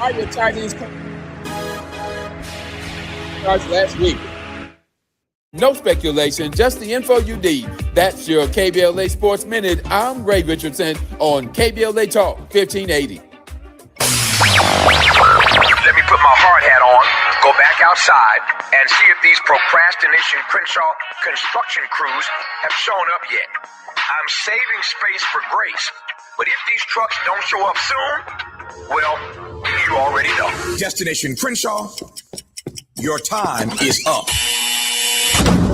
Are your Chinese last week? No speculation, just the info you need. That's your KBLA Sports Minute. I'm Ray Richardson on KBLA Talk 1580. Let me put my hard hat on, go back outside, and see if these procrastination Crenshaw construction crews have shown up yet. I'm saving space for grace, but if these trucks don't show up soon, well, you already know. Destination Crenshaw, your time is up.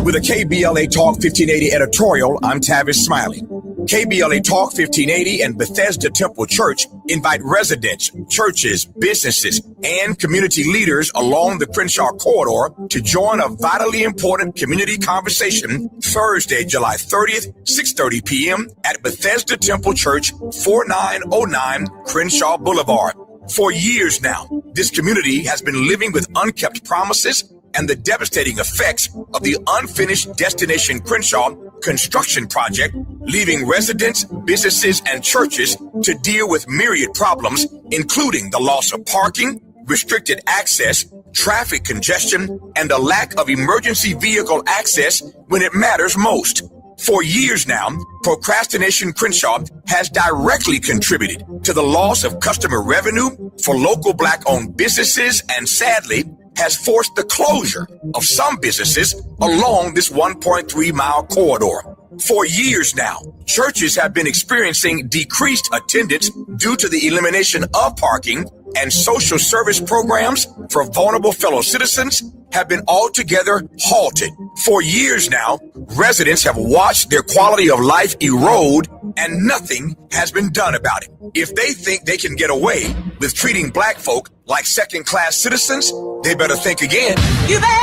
With a KBLA Talk 1580 editorial, I'm Tavis Smiley. KBLA Talk 1580 and Bethesda Temple Church invite residents, churches, businesses, and community leaders along the Crenshaw corridor to join a vitally important community conversation Thursday, July 30th, 6:30 p.m. at Bethesda Temple Church, 4909 Crenshaw Boulevard. For years now, this community has been living with unkept promises and the devastating effects of the unfinished Destination Crenshaw construction project, leaving residents, businesses, and churches to deal with myriad problems, including the loss of parking, restricted access, traffic congestion, and a lack of emergency vehicle access when it matters most. For years now, Procrastination Crenshaw has directly contributed to the loss of customer revenue for local Black-owned businesses and, sadly, has forced the closure of some businesses along this 1.3-mile corridor. For years now, churches have been experiencing decreased attendance due to the elimination of parking, and social service programs for vulnerable fellow citizens have been altogether halted. For years now, residents have watched their quality of life erode, and nothing has been done about it. If they think they can get away with treating Black folk like second-class citizens, they better think again. You better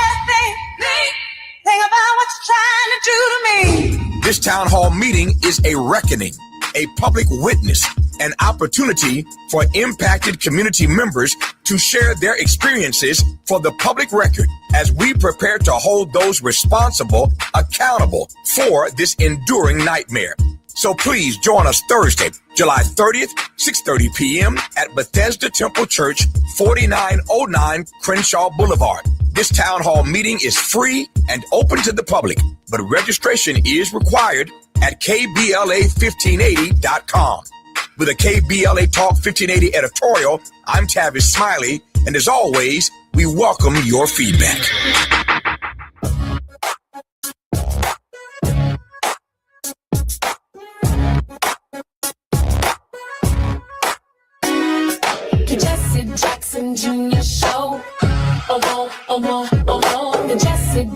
think about what you're trying to do to me. This town hall meeting is a reckoning, a public witness, an opportunity for impacted community members to share their experiences for the public record as we prepare to hold those responsible accountable for this enduring nightmare. So please join us Thursday, July 30th, 6:30 p.m. at Bethesda Temple Church, 4909 Crenshaw Boulevard. This town hall meeting is free and open to the public, but registration is required at KBLA1580.com. With a KBLA Talk 1580 editorial, I'm Tavis Smiley, and as always, we welcome your feedback.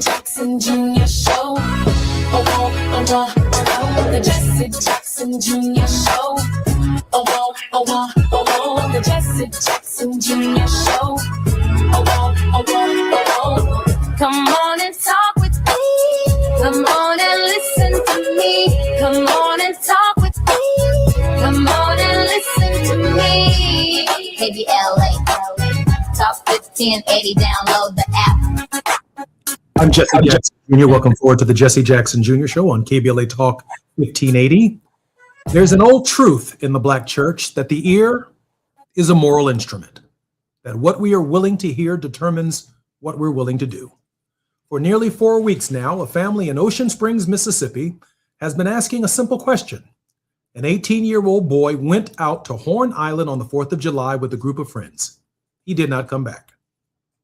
Jackson Jr. Show. Oh, oh, oh, oh, oh, the Jesse Jackson Jr. Show. Oh, oh, oh, oh, oh, oh, the Jesse Jackson Jr. Show. Oh, oh, oh, oh, oh, oh. Come on and talk with me. Come on and listen to me. Come on and talk with me. Come on and listen to me. KBLA, Talk 1580, download the app. I'm Jesse Jackson Jr. Welcome forward to the Jesse Jackson Jr. Show on KBLA Talk 1580. There's an old truth in the Black church that the ear is a moral instrument, that what we are willing to hear determines what we're willing to do. For nearly 4 weeks now, a family in Ocean Springs, Mississippi, has been asking a simple question. An 18-year-old boy went out to Horn Island on the 4th of July with a group of friends. He did not come back.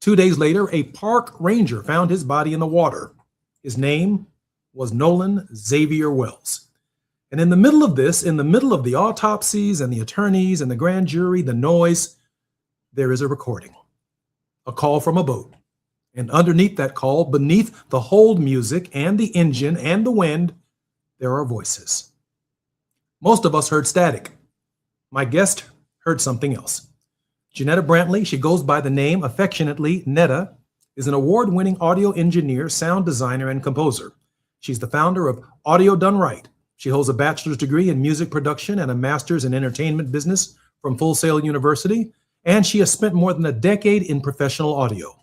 2 days later, a park ranger found his body in the water. His name was Nolan Xavier Wells. And in the middle of this, in the middle of the autopsies and the attorneys and the grand jury, the noise, there is a recording, a call from a boat. And underneath that call, beneath the hold music and the engine and the wind, there are voices. Most of us heard static. My guest heard something else. Janetta Brantley, she goes by the name affectionately Netta, is an award-winning audio engineer, sound designer, and composer. She's the founder of Audio Done Right. She holds a bachelor's degree in music production and a master's in entertainment business from Full Sail University, and she has spent more than a decade in professional audio.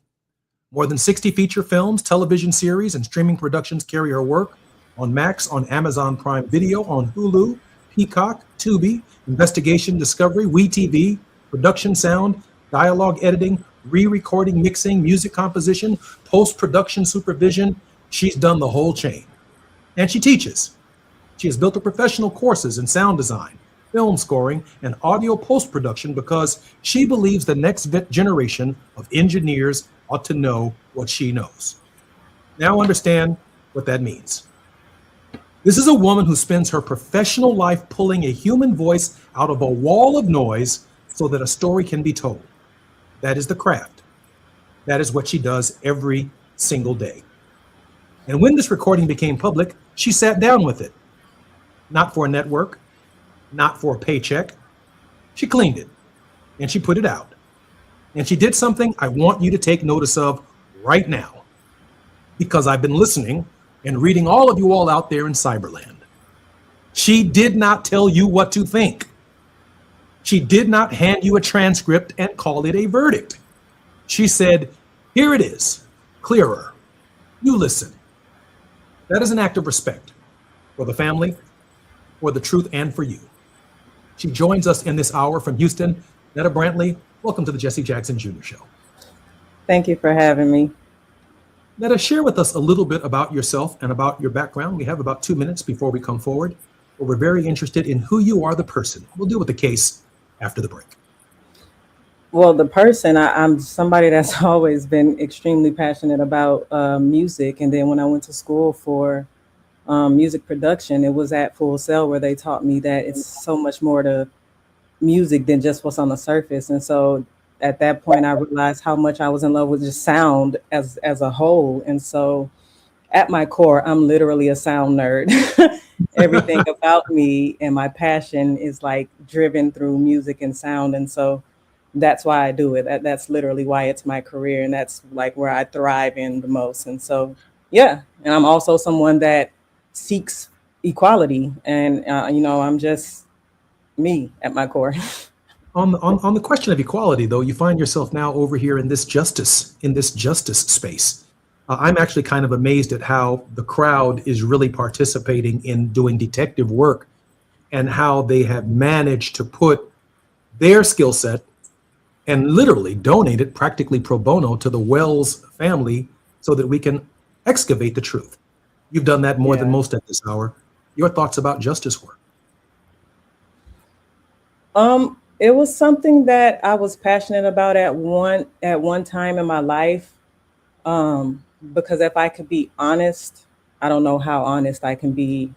More than 60 feature films, television series, and streaming productions carry her work on Max, on Amazon Prime Video, on Hulu, Peacock, Tubi, Investigation Discovery, WeTV, production sound, dialogue editing, re-recording, mixing, music composition, post-production supervision. She's done the whole chain. And she teaches. She has built up professional courses in sound design, film scoring, and audio post-production because she believes the next generation of engineers ought to know what she knows. Now understand what that means. This is a woman who spends her professional life pulling a human voice out of a wall of noise so that a story can be told. That is the craft. That is what she does every single day. And when this recording became public, she sat down with it. Not for a network, not for a paycheck. She cleaned it and she put it out. And she did something I want you to take notice of right now, because I've been listening and reading all of you all out there in Cyberland. She did not tell you what to think. She did not hand you a transcript and call it a verdict. She said, here it is, clearer. You listen. That is an act of respect for the family, for the truth, and for you. She joins us in this hour from Houston. Netta Brantley, welcome to the Jesse Jackson Jr. Show. Thank you for having me. Netta, share with us a little bit about yourself and about your background. We have about 2 minutes before we come forward, but we're very interested in who you are, the person. We'll deal with the case after the break. Well, the person, I'm somebody that's always been extremely passionate about music. And then when I went to school for music production, it was at Full Sail where they taught me that it's so much more to music than just what's on the surface. And so at that point, I realized how much I was in love with just sound as a whole. And so at my core, I'm literally a sound nerd. Everything about me and my passion is like driven through music and sound. And so that's why I do it. That's literally why it's my career. And that's like where I thrive in the most. And so, yeah. And I'm also someone that seeks equality. And, I'm just me at my core. On the question of equality, though, you find yourself now over here in this justice space. I'm actually kind of amazed at how the crowd is really participating in doing detective work and how they have managed to put their skill set and literally donate it practically pro bono to the Wells family so that we can excavate the truth. You've done that more than most at this hour. Your thoughts about justice work? It was something that I was passionate about at one time in my life. Because if I could be honest, I don't know how honest I can be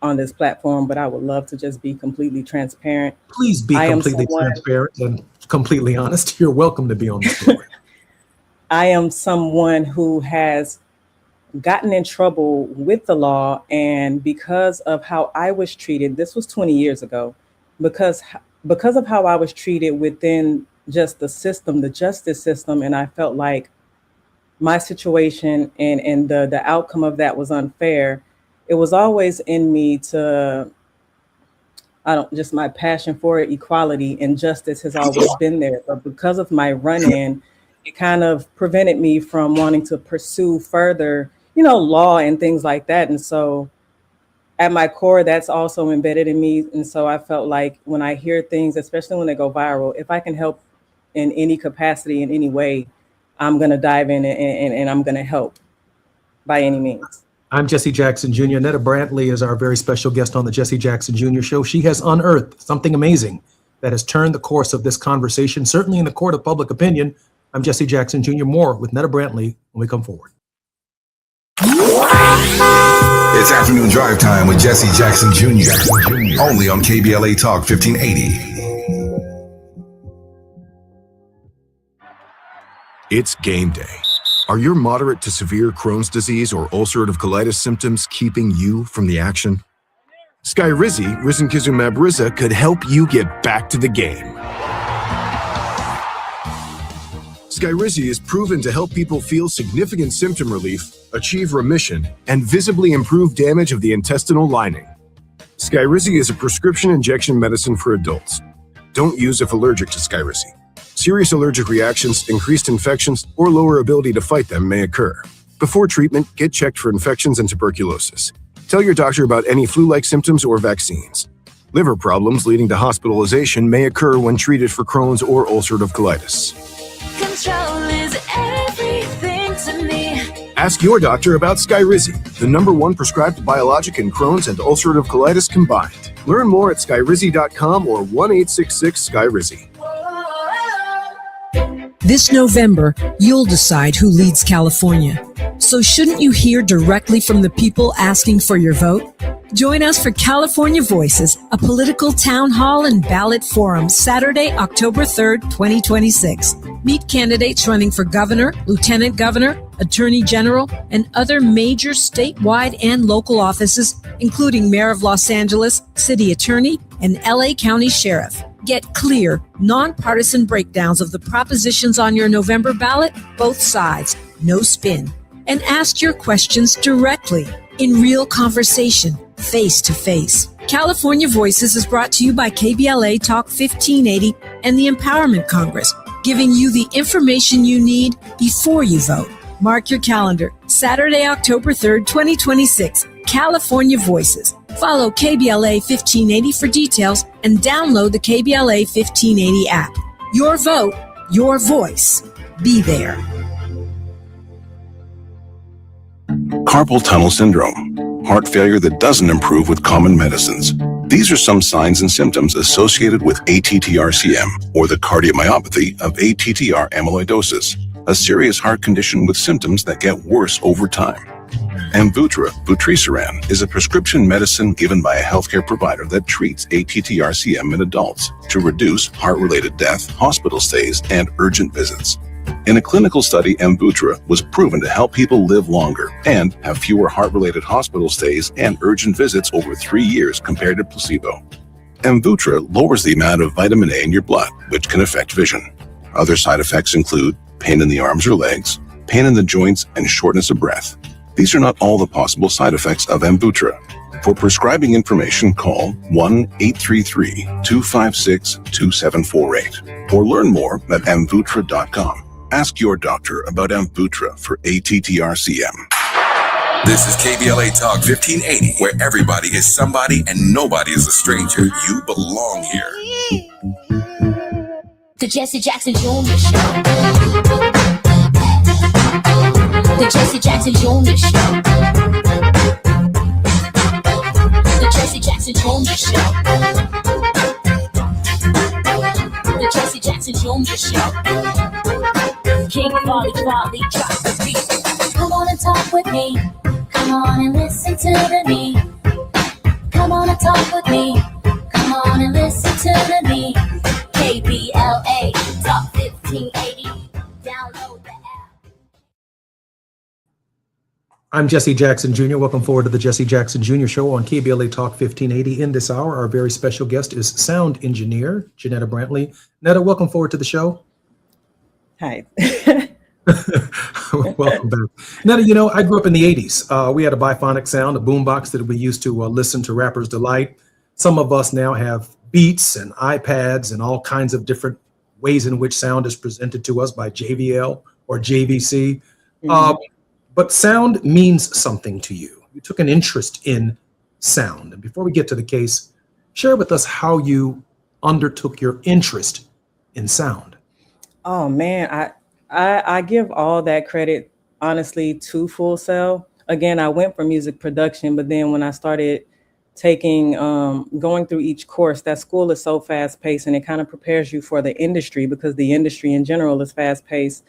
on this platform, but I would love to just be completely transparent. Please be completely transparent and completely honest. You're welcome to be on the story. I am someone who has gotten in trouble with the law, and because of how I was treated, this was 20 years ago, because of how I was treated within just the system, the justice system, and I felt like my situation and the outcome of that was unfair. It was always in me to, just my passion for equality and justice has always been there. But because of my run-in, it kind of prevented me from wanting to pursue further, law and things like that. And so at my core, that's also embedded in me. And so I felt like when I hear things, especially when they go viral, if I can help in any capacity, in any way, I'm going to dive in and I'm going to help by any means. I'm Jesse Jackson Jr. Netta Brantley is our very special guest on the Jesse Jackson Jr. Show. She has unearthed something amazing that has turned the course of this conversation, certainly in the court of public opinion. I'm Jesse Jackson Jr. More with Netta Brantley when we come forward. It's afternoon drive time with Jesse Jackson Jr. Only on KBLA Talk 1580. It's game day. Are your moderate to severe Crohn's disease or ulcerative colitis symptoms keeping you from the action? Skyrizi, risankizumab Riza, could help you get back to the game. Skyrizi is proven to help people feel significant symptom relief, achieve remission, and visibly improve damage of the intestinal lining. Skyrizi is a prescription injection medicine for adults. Don't use if allergic to Skyrizi. Serious allergic reactions, increased infections, or lower ability to fight them may occur. Before treatment, get checked for infections and tuberculosis. Tell your doctor about any flu-like symptoms or vaccines. Liver problems leading to hospitalization may occur when treated for Crohn's or ulcerative colitis. Control is everything to me. Ask your doctor about Skyrizi, the #1 prescribed biologic in Crohn's and ulcerative colitis combined. Learn more at skyrizi.com or 1-866-SKYRIZI. This November, you'll decide who leads California. So shouldn't you hear directly from the people asking for your vote? Join us for California Voices, a political town hall and ballot forum, Saturday, October 3rd, 2026. Meet candidates running for governor, lieutenant governor, attorney general, and other major statewide and local offices, including mayor of Los Angeles, city attorney, and LA County sheriff. Get clear, nonpartisan breakdowns of the propositions on your November ballot, both sides, no spin. And ask your questions directly, in real conversation, face to face. California Voices is brought to you by KBLA Talk 1580 and the Empowerment Congress, giving you the information you need before you vote. Mark your calendar, Saturday, October 3rd, 2026, California Voices. Follow KBLA 1580 for details and download the KBLA 1580 app. Your vote, your voice. Be there. Carpal tunnel syndrome, heart failure that doesn't improve with common medicines. These are some signs and symptoms associated with ATTR-CM, or the cardiomyopathy of ATTR amyloidosis, a serious heart condition with symptoms that get worse over time. Amvuttra, vutrisiran, is a prescription medicine given by a healthcare provider that treats ATTR-CM in adults to reduce heart-related death, hospital stays, and urgent visits. In a clinical study, Amvuttra was proven to help people live longer and have fewer heart-related hospital stays and urgent visits over 3 years compared to placebo. Amvuttra lowers the amount of vitamin A in your blood, which can affect vision. Other side effects include pain in the arms or legs, pain in the joints, and shortness of breath. These are not all the possible side effects of Amvuttra. For prescribing information, call 1-833-256-2748 or learn more at amvuttra.com. Ask your doctor about Amvuttra for ATTR-CM. This is KBLA Talk 1580, where everybody is somebody and nobody is a stranger. You belong here. The Jesse Jackson Jr. Show. The Jesse Jackson Jr. Show. The Jesse Jackson Jr. Show. The Jesse Jackson Jr. Show. King Volley, drop the beat. Come on and talk with me. Come on and listen to the me. Come on and talk with me. Come on and listen to the me. KBLA Talk 1580. Download the app. I'm Jesse Jackson Jr. Welcome forward to the Jesse Jackson Jr. Show on KBLA Talk 1580. In this hour, our very special guest is sound engineer Janetta Brantley. Netta, welcome forward to the show. Hi. Welcome back. Netta, I grew up in the 80s. We had a biphonic sound, a boombox that we used to listen to rappers delight. Some of us now have Beats and iPads and all kinds of different ways in which sound is presented to us by JVL or JVC. But sound means something to you. You took an interest in sound. And before we get to the case, share with us how you undertook your interest in sound. Oh man, I give all that credit honestly to Full Sail. Again, I went for music production, but then when I started taking going through each course, that school is so fast paced and it kind of prepares you for the industry because the industry in general is fast paced.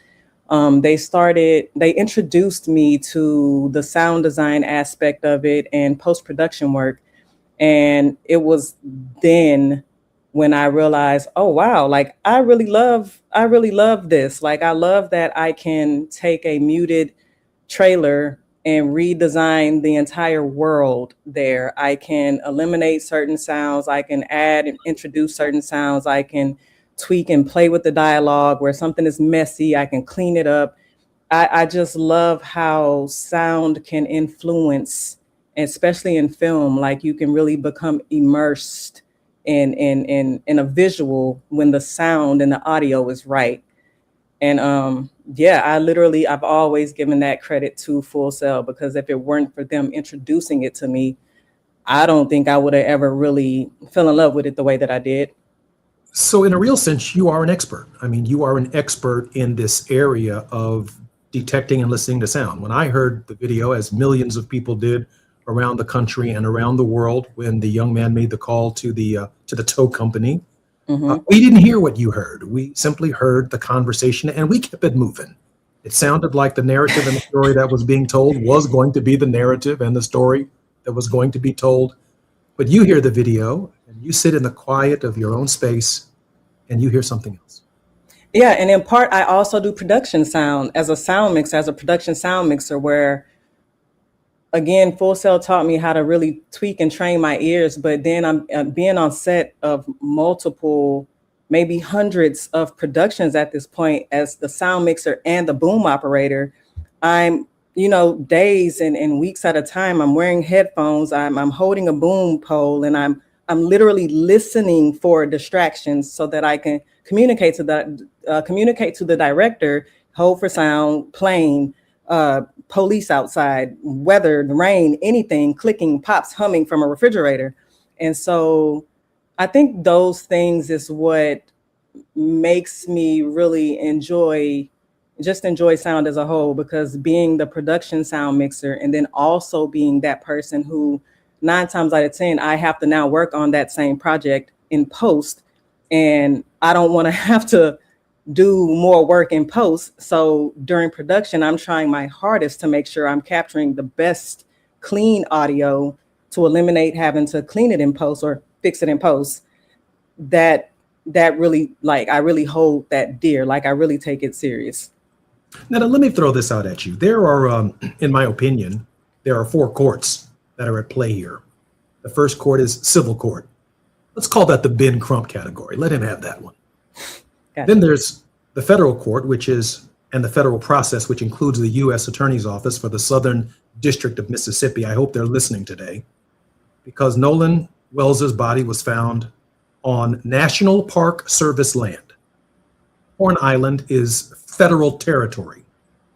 They introduced me to the sound design aspect of it and post-production work. And it was then when I realized, oh, wow, like I really love this. Like, I love that I can take a muted trailer and redesign the entire world there. I can eliminate certain sounds. I can add and introduce certain sounds. I can tweak and play with the dialogue. Where something is messy, I can clean it up. I just love how sound can influence, especially in film. Like, you can really become immersed in a visual when the sound and the audio is right. And I've always given that credit to Full Sail, because if it weren't for them introducing it to me, I don't think I would have ever really fell in love with it the way that I did. So in a real sense, you are an expert. I mean, you are an expert in this area of detecting and listening to sound. When I heard the video, as millions of people did around the country and around the world, when the young man made the call to the tow company, we didn't hear what you heard. We simply heard the conversation and we kept it moving. It sounded like the narrative and the story that was being told was going to be the narrative and the story that was going to be told. But you hear the video and you sit in the quiet of your own space and you hear something else. Yeah, and in part, I also do production sound as a sound mixer, as a production sound mixer, where, again, Full Sail taught me how to really tweak and train my ears. But then I'm being on set of multiple, maybe hundreds of productions at this point as the sound mixer and the boom operator. I'm, days and weeks at a time, I'm wearing headphones, I'm holding a boom pole, and I'm literally listening for distractions so that I can communicate to the director, hold for sound, plane, police outside, weather, rain, anything, clicking, pops, humming from a refrigerator. And so I think those things is what makes me really enjoy sound as a whole, because being the production sound mixer and then also being that person who 9 times out of 10, I have to now work on that same project in post, and I don't want to have to do more work in post. So during production, I'm trying my hardest to make sure I'm capturing the best clean audio to eliminate having to clean it in post or fix it in post. That really, like, I really hold that dear. Like, I really take it serious. Now, let me throw this out at you. There are, in my opinion, there are 4 courts that are at play here. The first court is civil court. Let's call that the Ben Crump category. Let him have that one. Gotcha. Then there's the federal court, and the federal process, which includes the U.S. Attorney's Office for the Southern District of Mississippi. I hope they're listening today, because Nolan Wells's body was found on National Park Service land. Horn Island is federal territory.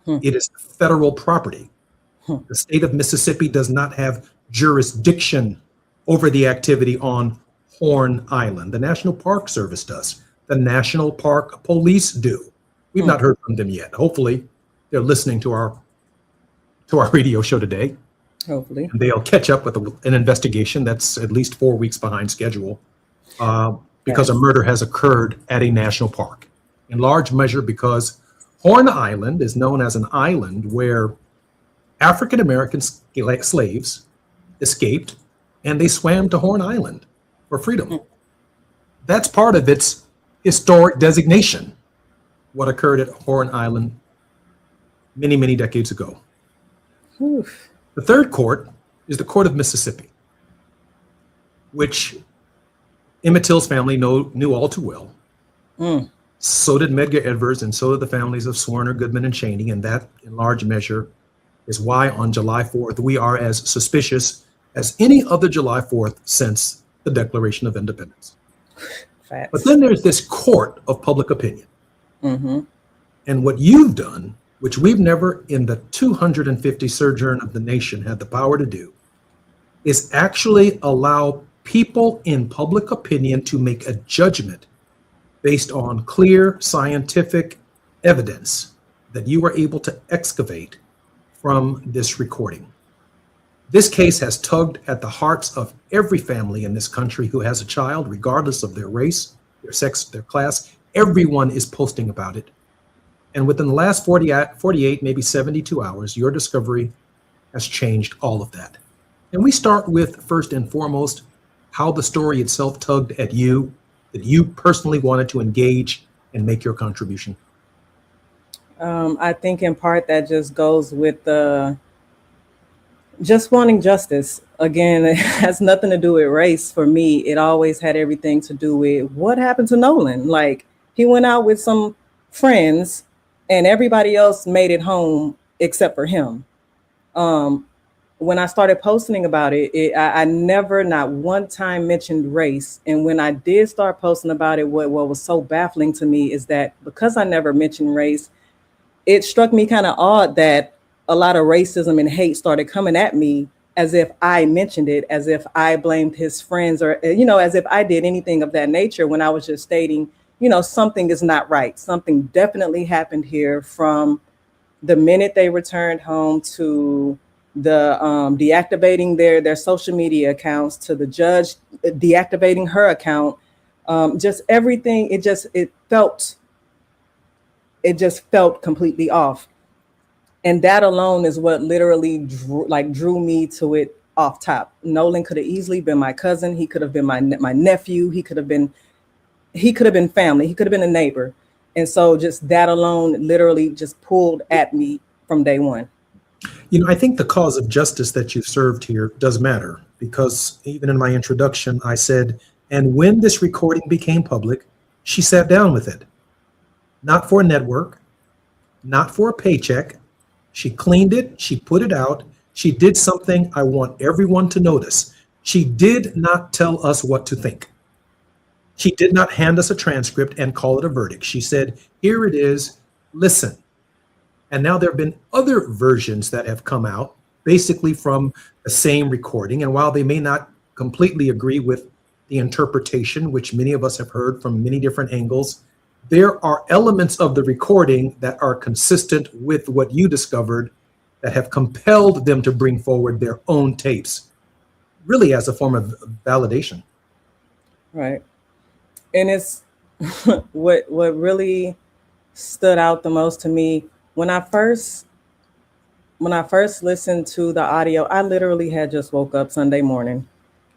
It is federal property. The state of Mississippi does not have jurisdiction over the activity on Horn Island. The National Park Service does. The National Park Police do. We've not heard from them yet. Hopefully, they're listening to our radio show today. Hopefully. And they'll catch up with an investigation that's at least 4 weeks behind schedule, because a murder has occurred at a national park. In large measure because Horn Island is known as an island where African-American slaves escaped and they swam to Horn Island for freedom. That's part of its historic designation, what occurred at Horn Island many, many decades ago. Oof. The third court is the court of Mississippi, which Emmett Till's family knew all too well. Mm. So did Medgar Evers, and so did the families of Swerner, Goodman, and Cheney. And that, in large measure, is why on July 4th, we are as suspicious as any other July 4th since the Declaration of Independence. Facts. But then there's this court of public opinion. Mm-hmm. And what you've done, which we've never in the 250 sojourn of the nation had the power to do, is actually allow people in public opinion to make a judgment based on clear scientific evidence that you were able to excavate from this recording. This case has tugged at the hearts of every family in this country who has a child, regardless of their race, their sex, their class. Everyone is posting about it. And within the last 48, maybe 72 hours, your discovery has changed all of that. And we start with, first and foremost, how the story itself tugged at you, that you personally wanted to engage and make your contribution. I think in part that just goes with just wanting justice. Again, it has nothing to do with race for me. It always had everything to do with what happened to Nolan. Like, he went out with some friends and everybody else made it home except for him. When I started posting about it, I never, not one time mentioned race. And when I did start posting about it, what was so baffling to me is that because I never mentioned race, it struck me kind of odd that a lot of racism and hate started coming at me as if I mentioned it, as if I blamed his friends, or, as if I did anything of that nature, when I was just stating, something is not right. Something definitely happened here from the minute they returned home to the deactivating their social media accounts, to the judge deactivating her account. Just everything, it just felt completely off. And that alone is what literally drew me to it off top. Nolan could have easily been my cousin. He could have been my nephew. He could have been family. He could have been a neighbor. And so just that alone literally just pulled at me from day one. I think the cause of justice that you've served here does matter, because even in my introduction, I said, and when this recording became public, she sat down with it. Not for a network, not for a paycheck. She cleaned it. She put it out. She did something I want everyone to notice. She did not tell us what to think. She did not hand us a transcript and call it a verdict. She said, here it is, listen. And now there have been other versions that have come out basically from the same recording. And while they may not completely agree with the interpretation, which many of us have heard from many different angles, there are elements of the recording that are consistent with what you discovered that have compelled them to bring forward their own tapes, really as a form of validation. Right. And it's what really stood out the most to me. When I first listened to the audio, I literally had just woke up Sunday morning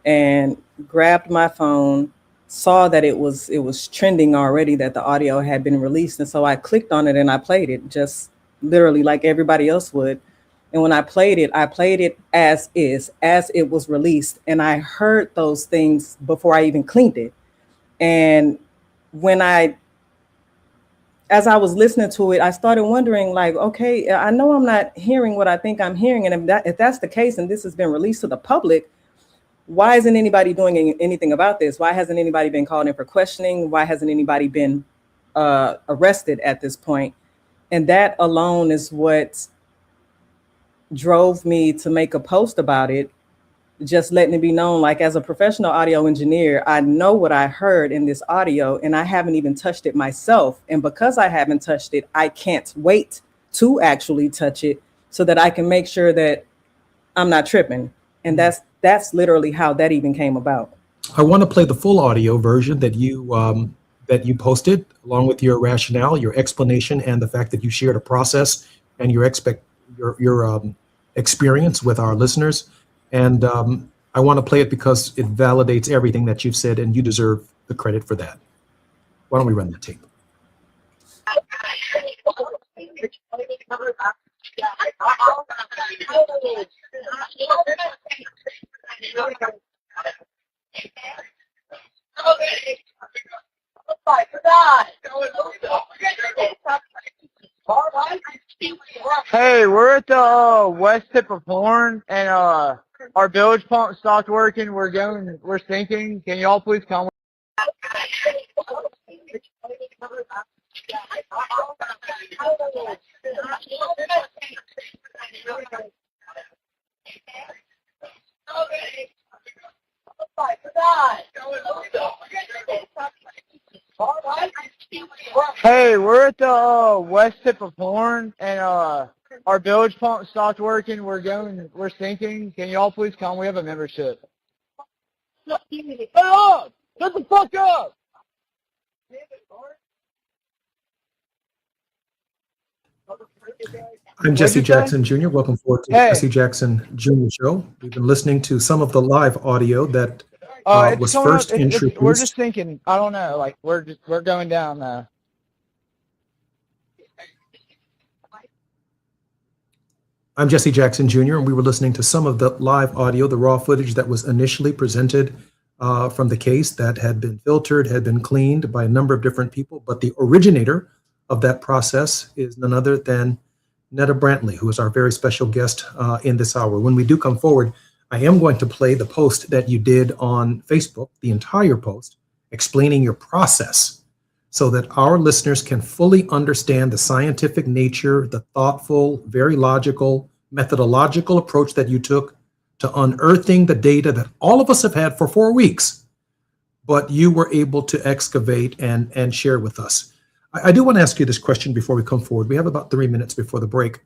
and grabbed my phone, saw that it was trending already, that the audio had been released. And so I clicked on it and I played it, just literally like everybody else would. And when I played it as it was released. And I heard those things before I even cleaned it. And as I was listening to it, I started wondering, like, okay, I know I'm not hearing what I think I'm hearing. And if that's the case, and this has been released to the public, why isn't anybody doing anything about this? Why hasn't anybody been called in for questioning? Why hasn't anybody been arrested at this point? And that alone is what drove me to make a post about it, just letting it be known, like, as a professional audio engineer, I know what I heard in this audio and I haven't even touched it myself. And because I haven't touched it, I can't wait to actually touch it so that I can make sure that I'm not tripping. And that's literally how that even came about. I want to play the full audio version that you posted, along with your rationale, your explanation, and the fact that you shared a process and your experience with our listeners. And I want to play it because it validates everything that you've said, and you deserve the credit for that. Why don't we run that tape? Hey, we're at the west tip of Horn, and our bilge pump stopped working. We're sinking. Can y'all please come? Hey, we're at the west tip of Horn, and our bilge pump stopped working. We're sinking. Can y'all please come? We have a membership. Hey, up! Shut the fuck up! I'm Jesse Jackson Jr. Welcome forward to the Hey. Jesse Jackson Jr. Show. We've been listening to some of the live audio that It's was coming first up. introduced. We're just thinking. I don't know. Like we're going down now. I'm Jesse Jackson Jr., and we were listening to some of the live audio, the raw footage that was initially presented from the case that had been filtered, had been cleaned by a number of different people. But the originator of that process is none other than Netta Brantley, who is our very special guest in this hour. When we do come forward, I am going to play the post that you did on Facebook, the entire post, explaining your process so that our listeners can fully understand the scientific nature, the thoughtful, very logical, methodological approach that you took to unearthing the data that all of us have had for 4 weeks, but you were able to excavate and share with us. I do want to ask you this question before we come forward. We have about 3 minutes before the break.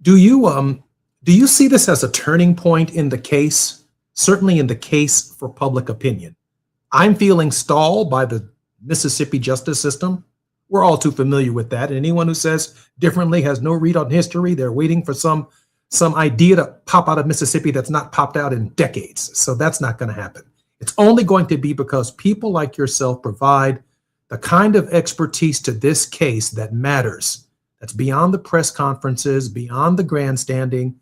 Do you see this as a turning point in the case, certainly in the case for public opinion? I'm feeling stalled by the Mississippi justice system. We're all too familiar with that. And anyone who says differently has no read on history. They're waiting for some idea to pop out of Mississippi that's not popped out in decades. So that's not going to happen. It's only going to be because people like yourself provide the kind of expertise to this case that matters. That's beyond the press conferences, beyond the grandstanding,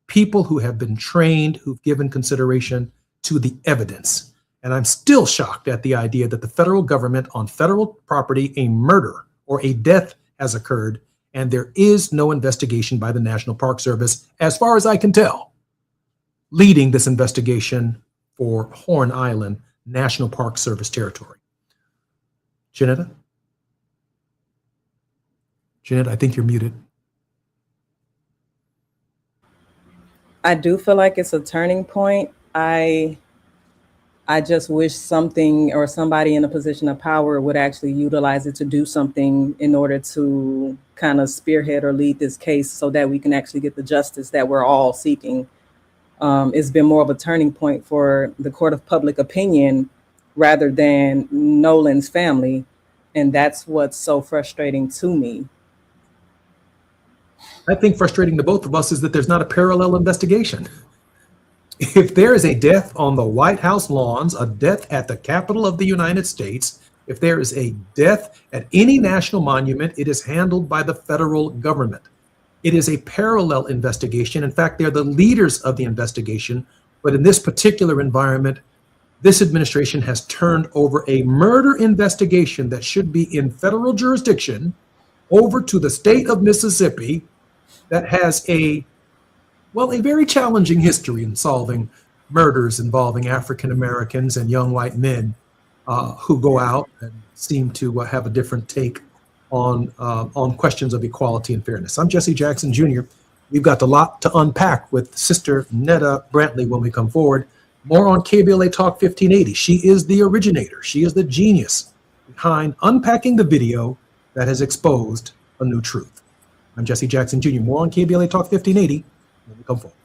people who have been trained, who've given consideration to the evidence. And I'm still shocked at the idea that the federal government on federal property, a murder or a death has occurred, and there is no investigation by the National Park Service, as far as I can tell, leading this investigation for Horn Island National Park Service territory. Janetta? Jeanette, I think you're muted. I do feel like it's a turning point. I just wish something or somebody in a position of power would actually utilize it to do something in order to kind of spearhead or lead this case so that we can actually get the justice that we're all seeking. It's been more of a turning point for the court of public opinion rather than Nolan's family. And that's what's so frustrating to me. I think frustrating to both of us is that there's not a parallel investigation. If there is a death on the White House lawns, a death at the Capitol of the United States, if there is a death at any national monument, it is handled by the federal government. It is a parallel investigation. In fact, they're the leaders of the investigation. But in this particular environment, this administration has turned over a murder investigation that should be in federal jurisdiction over to the state of Mississippi that has a very challenging history in solving murders involving African Americans and young white men who go out and seem to have a different take on questions of equality and fairness. I'm Jesse Jackson Jr. We've got a lot to unpack with Sister Netta Brantley when we come forward. More on KBLA Talk 1580. She is the originator. She is the genius behind unpacking the video that has exposed a new truth. I'm Jesse Jackson Jr. More on KBLA Talk 1580 when we come forward.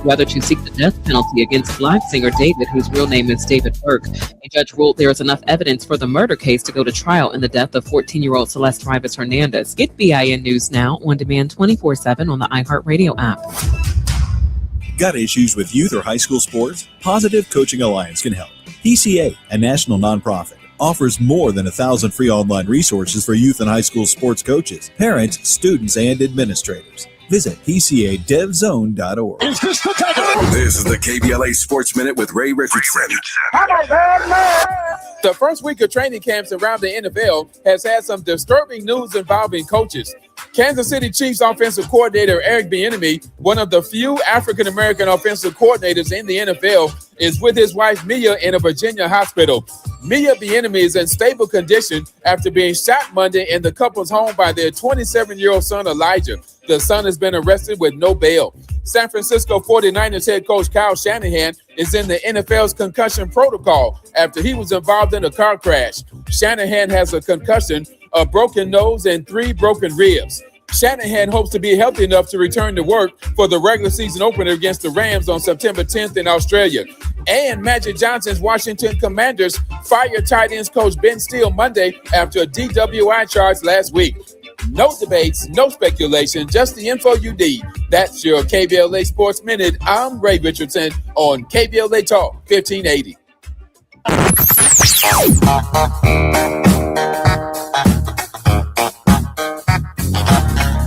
whether to seek the death penalty against Black singer David, whose real name is David Burke. A judge ruled there is enough evidence for the murder case to go to trial in the death of 14-year-old Celeste Rivas Hernandez. Get BIN News Now on demand 24/7 on the iHeartRadio app. Got issues with youth or high school sports? Positive Coaching Alliance can help. PCA, a national nonprofit, offers more than 1,000 free online resources for youth and high school sports coaches, parents, students, and administrators. Visit PCADevZone.org. This is the KBLA Sports Minute with Ray Richardson. The first week of training camps around the NFL has had some disturbing news involving coaches. Kansas City Chiefs offensive coordinator Eric Bieniemy, one of the few African-American offensive coordinators in the NFL, is with his wife Mia in a Virginia hospital. Mia Bieniemy is in stable condition after being shot Monday in the couple's home by their 27-year-old son Elijah. The son has been arrested with no bail. San Francisco 49ers head coach Kyle Shanahan is in the NFL's concussion protocol after he was involved in a car crash. Shanahan has a concussion, a broken nose, and 3 broken ribs. Shanahan hopes to be healthy enough to return to work for the regular season opener against the Rams on September 10th in Australia. And Magic Johnson's Washington Commanders fired tight ends coach Ben Steele Monday after a DWI charge last week. No debates, no speculation, just the info you need. That's your KBLA Sports Minute. I'm Ray Richardson on KBLA Talk 1580.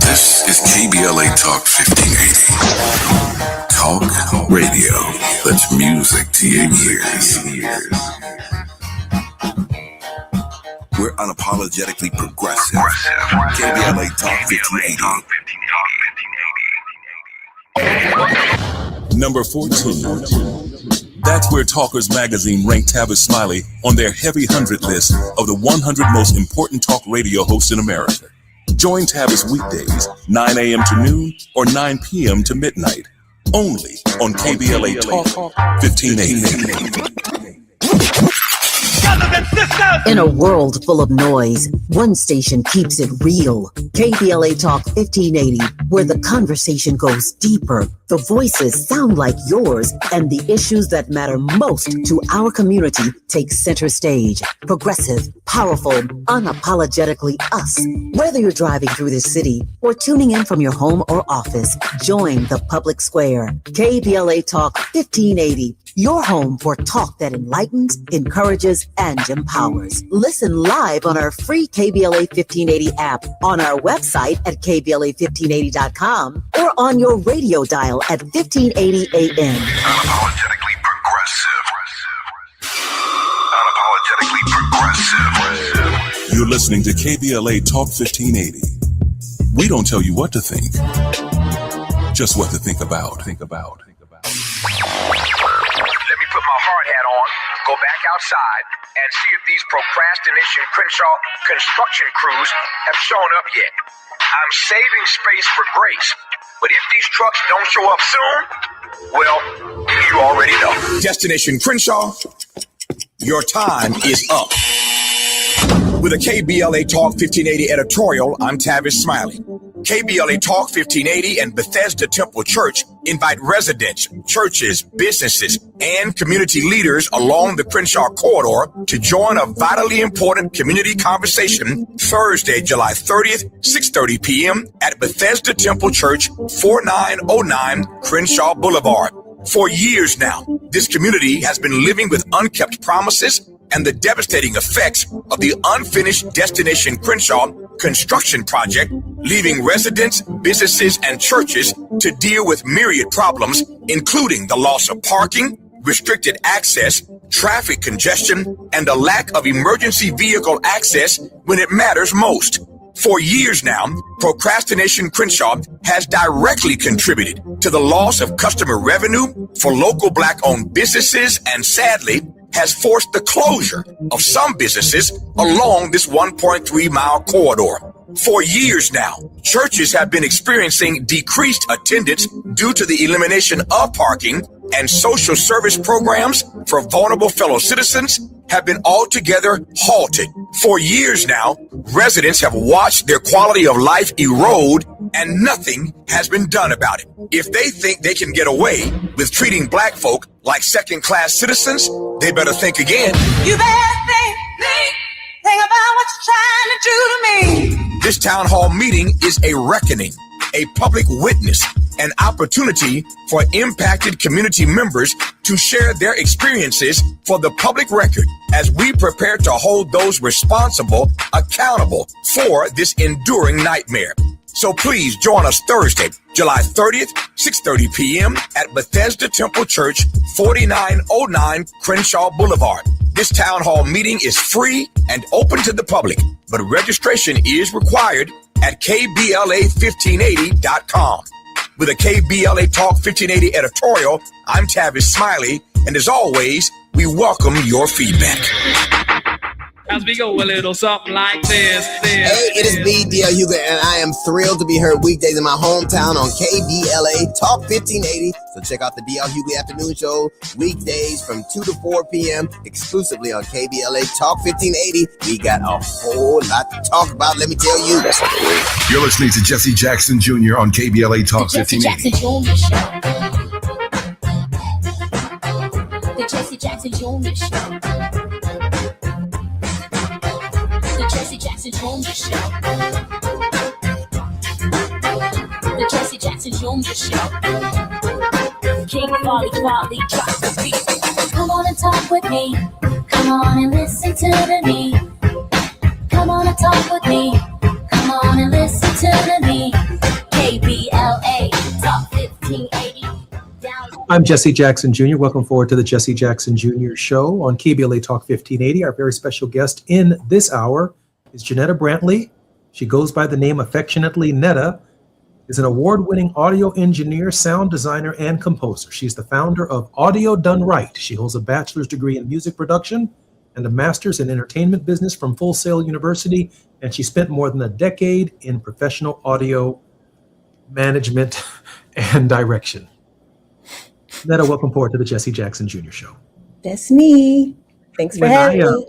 This is KBLA Talk 1580. Talk radio. That's music to your ears. We're unapologetically progressive. KBLA Talk 1580. Number 14. That's where Talkers Magazine ranked Tavis Smiley on their heavy 100 list of the 100 most important talk radio hosts in America. Join Tavis weekdays, 9 a.m. to noon or 9 p.m. to midnight. Only on KBLA Talk 1580. In a world full of noise, one station keeps it real. KBLA Talk 1580, where the conversation goes deeper, the voices sound like yours, and the issues that matter most to our community take center stage. Progressive, powerful, unapologetically us. Whether you're driving through the city or tuning in from your home or office, join the public square. KBLA Talk 1580. Your home for talk that enlightens, encourages, and empowers. Listen live on our free KBLA 1580 app, on our website at KBLA1580.com, or on your radio dial at 1580 AM. Unapologetically progressive. You're listening to KBLA Talk 1580. We don't tell you what to think, just what to think about. Let me put my hard hat on, go back outside, and see if these procrastination Crenshaw construction crews have shown up yet. I'm saving space for grace, but if these trucks don't show up soon, well, you already know. Destination Crenshaw, your time is up. With a KBLA Talk 1580 editorial, I'm Tavis Smiley. KBLA Talk 1580 and Bethesda Temple Church invite residents, churches, businesses, and community leaders along the Crenshaw corridor to join a vitally important community conversation Thursday, July 30th, 6:30 p.m. at Bethesda Temple Church, 4909 Crenshaw Boulevard. For years now, this community has been living with unkept promises and the devastating effects of the unfinished Destination Crenshaw construction project, leaving residents, businesses, and churches to deal with myriad problems, including the loss of parking, restricted access, traffic congestion, and a lack of emergency vehicle access when it matters most. For years now, Procrastination Crenshaw has directly contributed to the loss of customer revenue for local Black-owned businesses and, sadly, has forced the closure of some businesses along this 1.3-mile corridor. For years now, churches have been experiencing decreased attendance due to the elimination of parking, and social service programs for vulnerable fellow citizens have been altogether halted. For years now, residents have watched their quality of life erode and nothing has been done about it. If they think they can get away with treating black folk like second-class citizens, they better think again. You better think about what you're trying to do to me. This town hall meeting is a reckoning, a public witness, an opportunity for impacted community members to share their experiences for the public record as we prepare to hold those responsible accountable for this enduring nightmare. So please join us Thursday, July 30th, 6:30 p.m. at Bethesda Temple Church, 4909 Crenshaw Boulevard. This town hall meeting is free and open to the public, but registration is required at KBLA1580.com. With a KBLA Talk 1580 editorial, I'm Tavis Smiley, and as always, we welcome your feedback. As we go a little something like this. Hey, it is me, D.L. Huger, and I am thrilled to be heard weekdays in my hometown on KBLA Talk 1580. So check out the D.L. Huger Afternoon Show weekdays from 2 to 4 p.m. exclusively on KBLA Talk 1580. We got a whole lot to talk about, let me tell you. You're listening to Jesse Jackson Jr. on KBLA Talk 1580. The Jesse Jackson Jr. Show. The Jesse Jackson Jr. Show. The Jesse Jackson Jr. Show. King Quality drops the beat. Come on and talk with me. Come on and listen to the me. Come on and talk with me. Come on and listen to the me. KBLA Talk 1580. I'm Jesse Jackson Jr. Welcome forward to the Jesse Jackson Jr. Show on KBLA Talk 1580. Our very special guest in this hour is Janetta Brantley. She goes by the name affectionately Netta, is an award-winning audio engineer, sound designer, and composer. She's the founder of Audio Done Right. She holds a bachelor's degree in music production and a master's in entertainment business from Full Sail University, and she spent more than a decade in professional audio management and direction. Netta, welcome forward to the Jesse Jackson Jr. Show. That's me. Thanks for having me.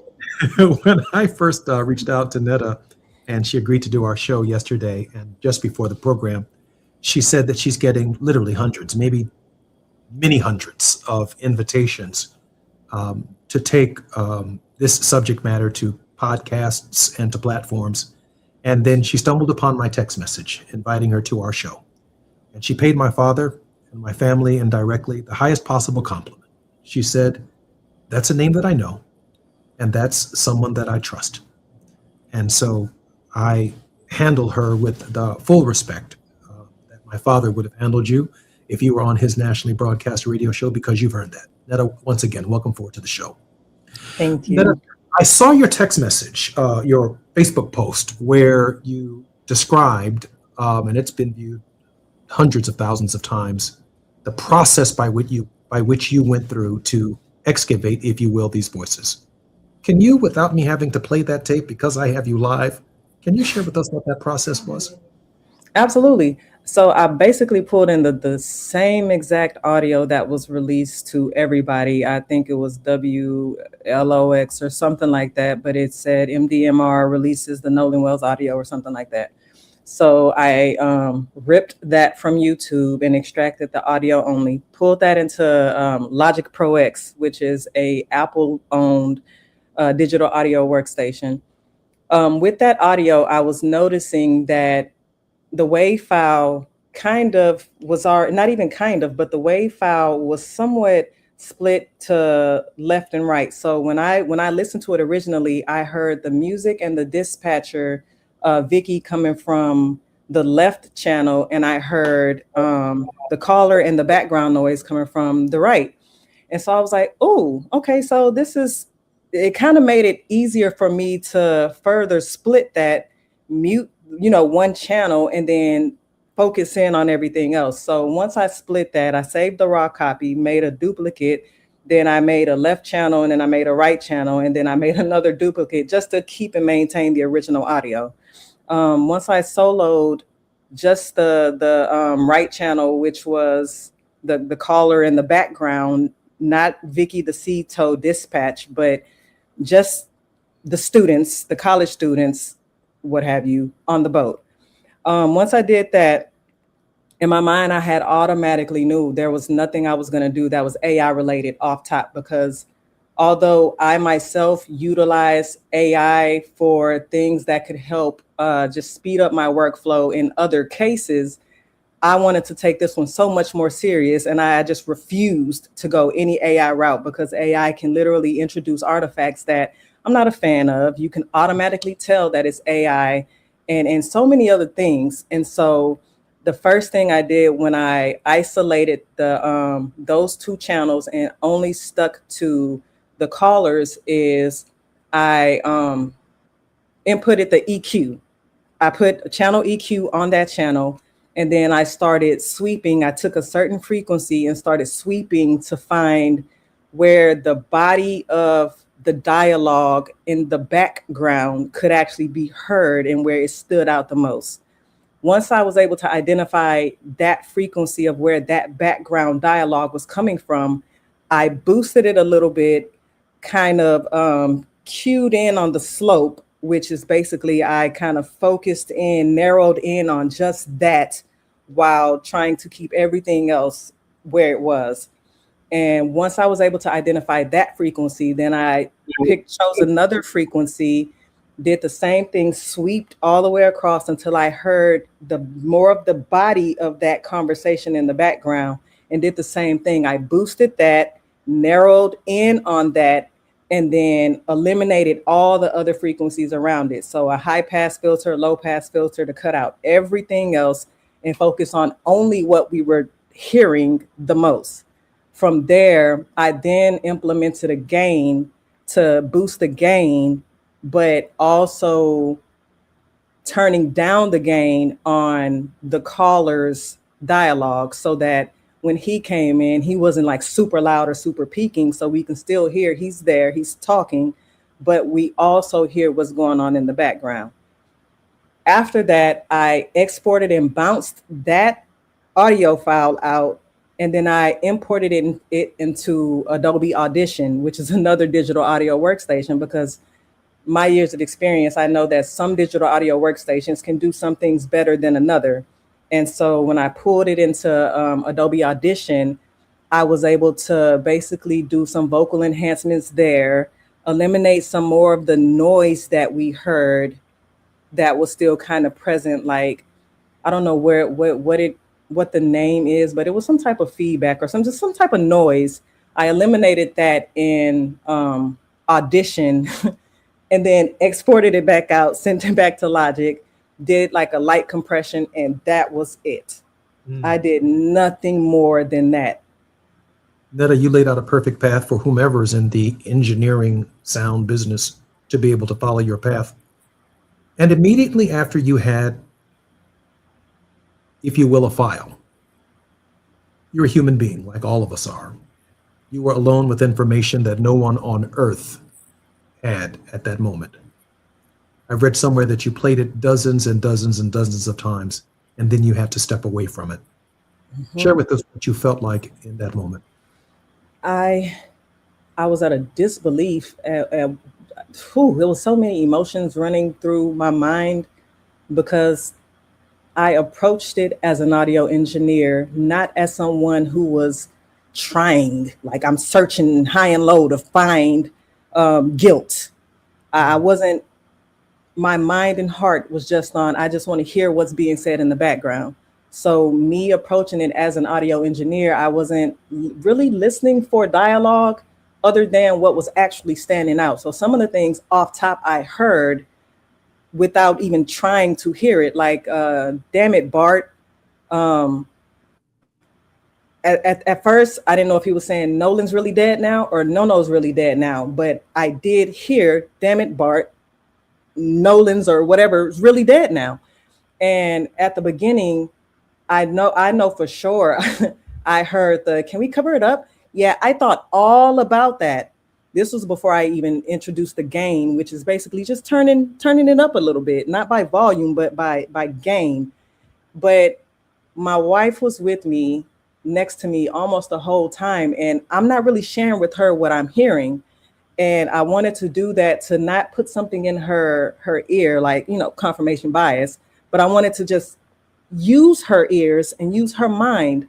When I first reached out to Netta and she agreed to do our show yesterday and just before the program, she said that she's getting literally hundreds, maybe many hundreds of invitations to take this subject matter to podcasts and to platforms. And then she stumbled upon my text message inviting her to our show. And she paid my father and my family indirectly the highest possible compliment. She said, "That's a name that I know, and that's someone that I trust." And so I handle her with the full respect that my father would have handled you if you were on his nationally broadcast radio show, because you've earned that. Netta, once again, welcome forward to the show. Thank you. Netta, I saw your text message, your Facebook post, where you described, and it's been viewed hundreds of thousands of times, the process by which you went through to excavate, if you will, these voices. Can you, without me having to play that tape because I have you live, can you share with us what that process was? Absolutely. So I basically pulled in the same exact audio that was released to everybody. I think it was WLOX or something like that, but it said MDMR releases the Nolan Wells audio or something like that. So I ripped that from YouTube and extracted the audio only, pulled that into Logic Pro X, which is a Apple-owned digital audio workstation. With that audio, I was noticing that the WAV file kind of was not even kind of, but the WAV file was somewhat split to left and right. So when I listened to it originally, I heard the music and the dispatcher Vicky coming from the left channel, and I heard the caller and the background noise coming from the right. And so I was like, oh, okay, so it kind of made it easier for me to further split that, mute, one channel and then focus in on everything else. So once I split that, I saved the raw copy, made a duplicate, then I made a left channel, and then I made a right channel, and then I made another duplicate just to keep and maintain the original audio. Once I soloed just the right channel, which was the caller in the background, not Vicky the C-Toe dispatch, but just the students, the college students, what have you, on the boat. Once I did that, in my mind, I had automatically knew there was nothing I was going to do that was AI related off top, because although I myself utilize AI for things that could help just speed up my workflow in other cases, I wanted to take this one so much more serious, and I just refused to go any AI route, because AI can literally introduce artifacts that I'm not a fan of. You can automatically tell that it's AI, and so many other things. And so the first thing I did when I isolated the those two channels and only stuck to the callers is I inputted the EQ. I put a channel EQ on that channel, and then I started sweeping. I took a certain frequency and started sweeping to find where the body of the dialogue in the background could actually be heard and where it stood out the most. Once I was able to identify that frequency of where that background dialogue was coming from, I boosted it a little bit, kind of cued in on the slope, which is basically I kind of focused in, narrowed in on just that while trying to keep everything else where it was. And once I was able to identify that frequency, then I chose another frequency, did the same thing, sweeped all the way across until I heard the more of the body of that conversation in the background, and did the same thing. I boosted that, narrowed in on that, and then eliminated all the other frequencies around it. So a high pass filter, low pass filter to cut out everything else and focus on only what we were hearing the most. From there, I then implemented a gain to boost the gain, but also turning down the gain on the caller's dialogue so that when he came in, he wasn't like super loud or super peaking, so we can still hear he's there, he's talking, but we also hear what's going on in the background. After that, I exported and bounced that audio file out, and then I imported it into Adobe Audition, which is another digital audio workstation, because my years of experience, I know that some digital audio workstations can do some things better than another. And so when I pulled it into Adobe Audition, I was able to basically do some vocal enhancements there, eliminate some more of the noise that we heard that was still kind of present. Like, I don't know what the name is, but it was some type of feedback or just some type of noise. I eliminated that in Audition and then exported it back out, sent it back to Logic, did like a light compression, and that was it. I did nothing more than that. Netta, you laid out a perfect path for whomever is in the engineering sound business to be able to follow your path. And immediately after you had, if you will, a file, you're a human being like all of us are. You were alone with information that no one on earth had at that moment. I've read somewhere that you played it dozens and dozens and dozens of times, and then you had to step away from it. Mm-hmm. Share with us what you felt like in that moment. I was at a disbelief. There was so many emotions running through my mind, because I approached it as an audio engineer, not as someone who was trying, like I'm searching high and low to find guilt. I wasn't. My mind and heart was just on, I just want to hear what's being said in the background. So me approaching it as an audio engineer, I wasn't really listening for dialogue other than what was actually standing out. So some of the things off top I heard without even trying to hear it, like, damn it, Bart. At first, I didn't know if he was saying Nolan's really dead now or No-No's really dead now, but I did hear, damn it, Bart, Nolan's or whatever is really dead now. And at the beginning, I know for sure I heard can we cover it up? Yeah, I thought all about that. This was before I even introduced the gain, which is basically just turning it up a little bit, not by volume, but by gain. But my wife was with me, next to me almost the whole time, and I'm not really sharing with her what I'm hearing. And I wanted to do that to not put something in her ear, like, confirmation bias, but I wanted to just use her ears and use her mind.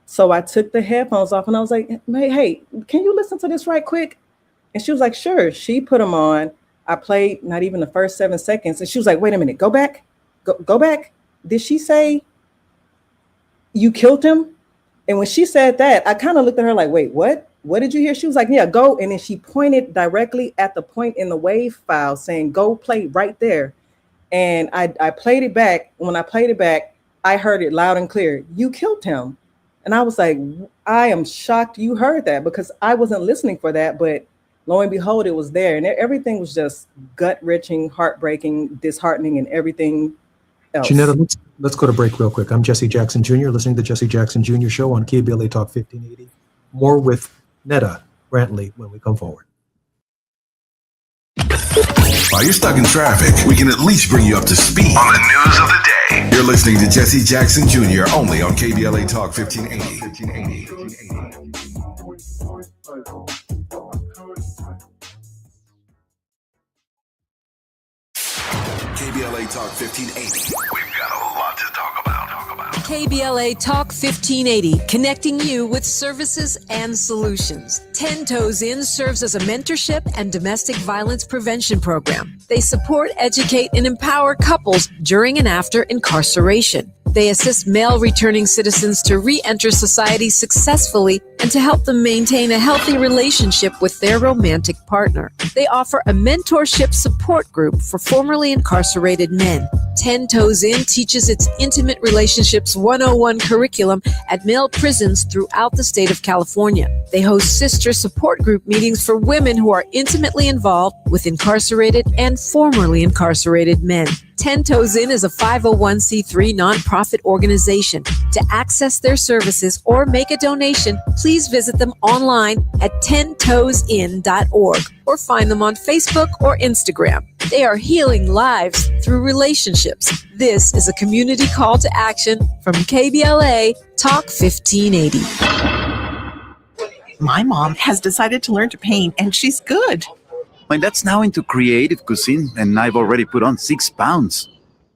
So I took the headphones off and I was like, hey, can you listen to this right quick? And she was like, sure. She put them on. I played not even the first 7 seconds. And she was like, wait a minute, go back. Go back. Did she say you killed him? And when she said that, I kind of looked at her like, wait, what? What did you hear? She was like, yeah, go. And then she pointed directly at the point in the wave file saying, go play right there. And I played it back. When I played it back, I heard it loud and clear. You killed him. And I was like, I am shocked you heard that, because I wasn't listening for that. But lo and behold, it was there. And everything was just gut-wrenching, heartbreaking, disheartening, and everything else. Janetta, let's go to break real quick. I'm Jesse Jackson Jr., listening to the Jesse Jackson Jr. Show on KBLA Talk 1580. More with Netta Brantley when we come forward. While you're stuck in traffic, we can at least bring you up to speed on the news of the day. You're listening to Jesse Jackson Jr. only on KBLA Talk 1580. KBLA Talk 1580. We've got a lot to talk about. KBLA Talk 1580, connecting you with services and solutions. 10 Toes In serves as a mentorship and domestic violence prevention program. They support, educate, and empower couples during and after incarceration. They assist male returning citizens to re-enter society successfully and to help them maintain a healthy relationship with their romantic partner. They offer a mentorship support group for formerly incarcerated men. 10 Toes In teaches its Intimate Relationships 101 curriculum at male prisons throughout the state of California. They host sister support group meetings for women who are intimately involved with incarcerated and formerly incarcerated men. 10 Toes In is a 501c3 nonprofit organization. To access their services or make a donation, please visit them online at 10toesin.org or find them on Facebook or Instagram. They are healing lives through relationships. This is a community call to action from KBLA Talk 1580. My mom has decided to learn to paint, and she's good. My dad's now into creative cuisine, and I've already put on 6 pounds.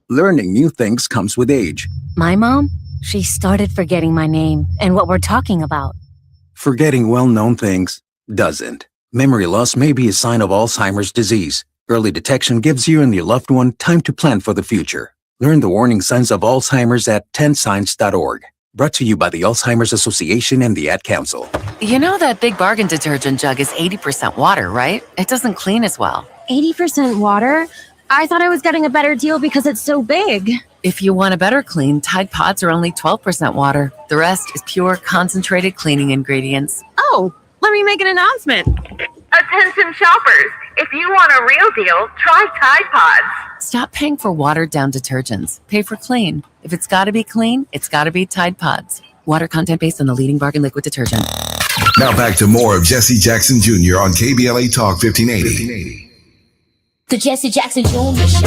Learning new things comes with age. My mom, she started forgetting my name and what we're talking about. Forgetting well-known things doesn't. Memory loss may be a sign of Alzheimer's disease. Early detection gives you and your loved one time to plan for the future. Learn the warning signs of Alzheimer's at 10signs.org. Brought to you by the Alzheimer's Association and the Ad Council. You know that Big Bargain detergent jug is 80% water, right? It doesn't clean as well. 80% water? I thought I was getting a better deal because it's so big. If you want a better clean, Tide Pods are only 12% water. The rest is pure, concentrated cleaning ingredients. Oh, let me make an announcement. Attention shoppers, if you want a real deal, try Tide Pods. Stop paying for watered-down detergents. Pay for clean. If it's got to be clean, it's got to be Tide Pods. Water content based on the leading bargain liquid detergent. Now back to more of Jesse Jackson Jr. on KBLA Talk 1580. The Jesse Jackson Jr. Show.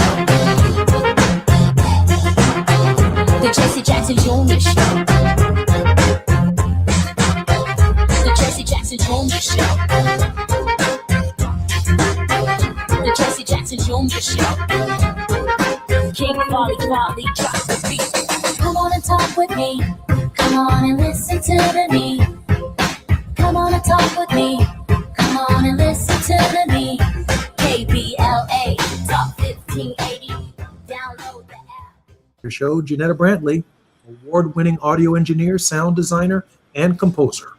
The Jesse Jackson Jr. Show. The Jesse Jackson Jr. Show. The Jesse Jackson Jr. Show. King Quality drops the beat. Come on and talk with me. Come on and listen to me. Come on and talk with me. Come on and listen to me. KBLA Talk 1580. Download the app. Your show, Janetta Brantley, award-winning audio engineer, sound designer, and composer.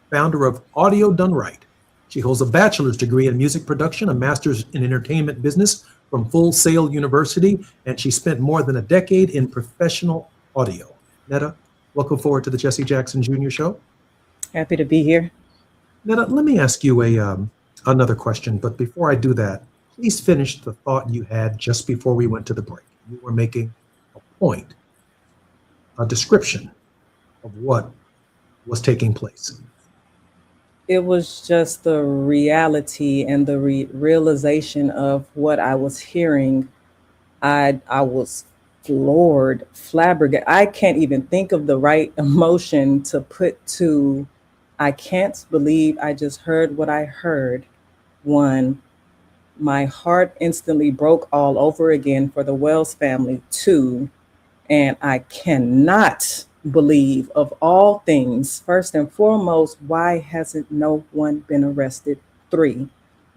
Founder of Audio Done Right. She holds a bachelor's degree in music production, a master's in entertainment business from Full Sail University, and she spent more than a decade in professional audio. Netta, welcome forward to the Jesse Jackson Jr. Show. Happy to be here. Netta, let me ask you another question, but before I do that, please finish the thought you had just before we went to the break. You were making a point, a description of what was taking place. It was just the reality and the realization of what I was hearing. I was floored, flabbergasted. I can't even think of the right emotion to put to, I can't believe I just heard what I heard. One, my heart instantly broke all over again for the Wells family too. And I cannot believe, of all things, first and foremost, why hasn't no one been arrested? 3,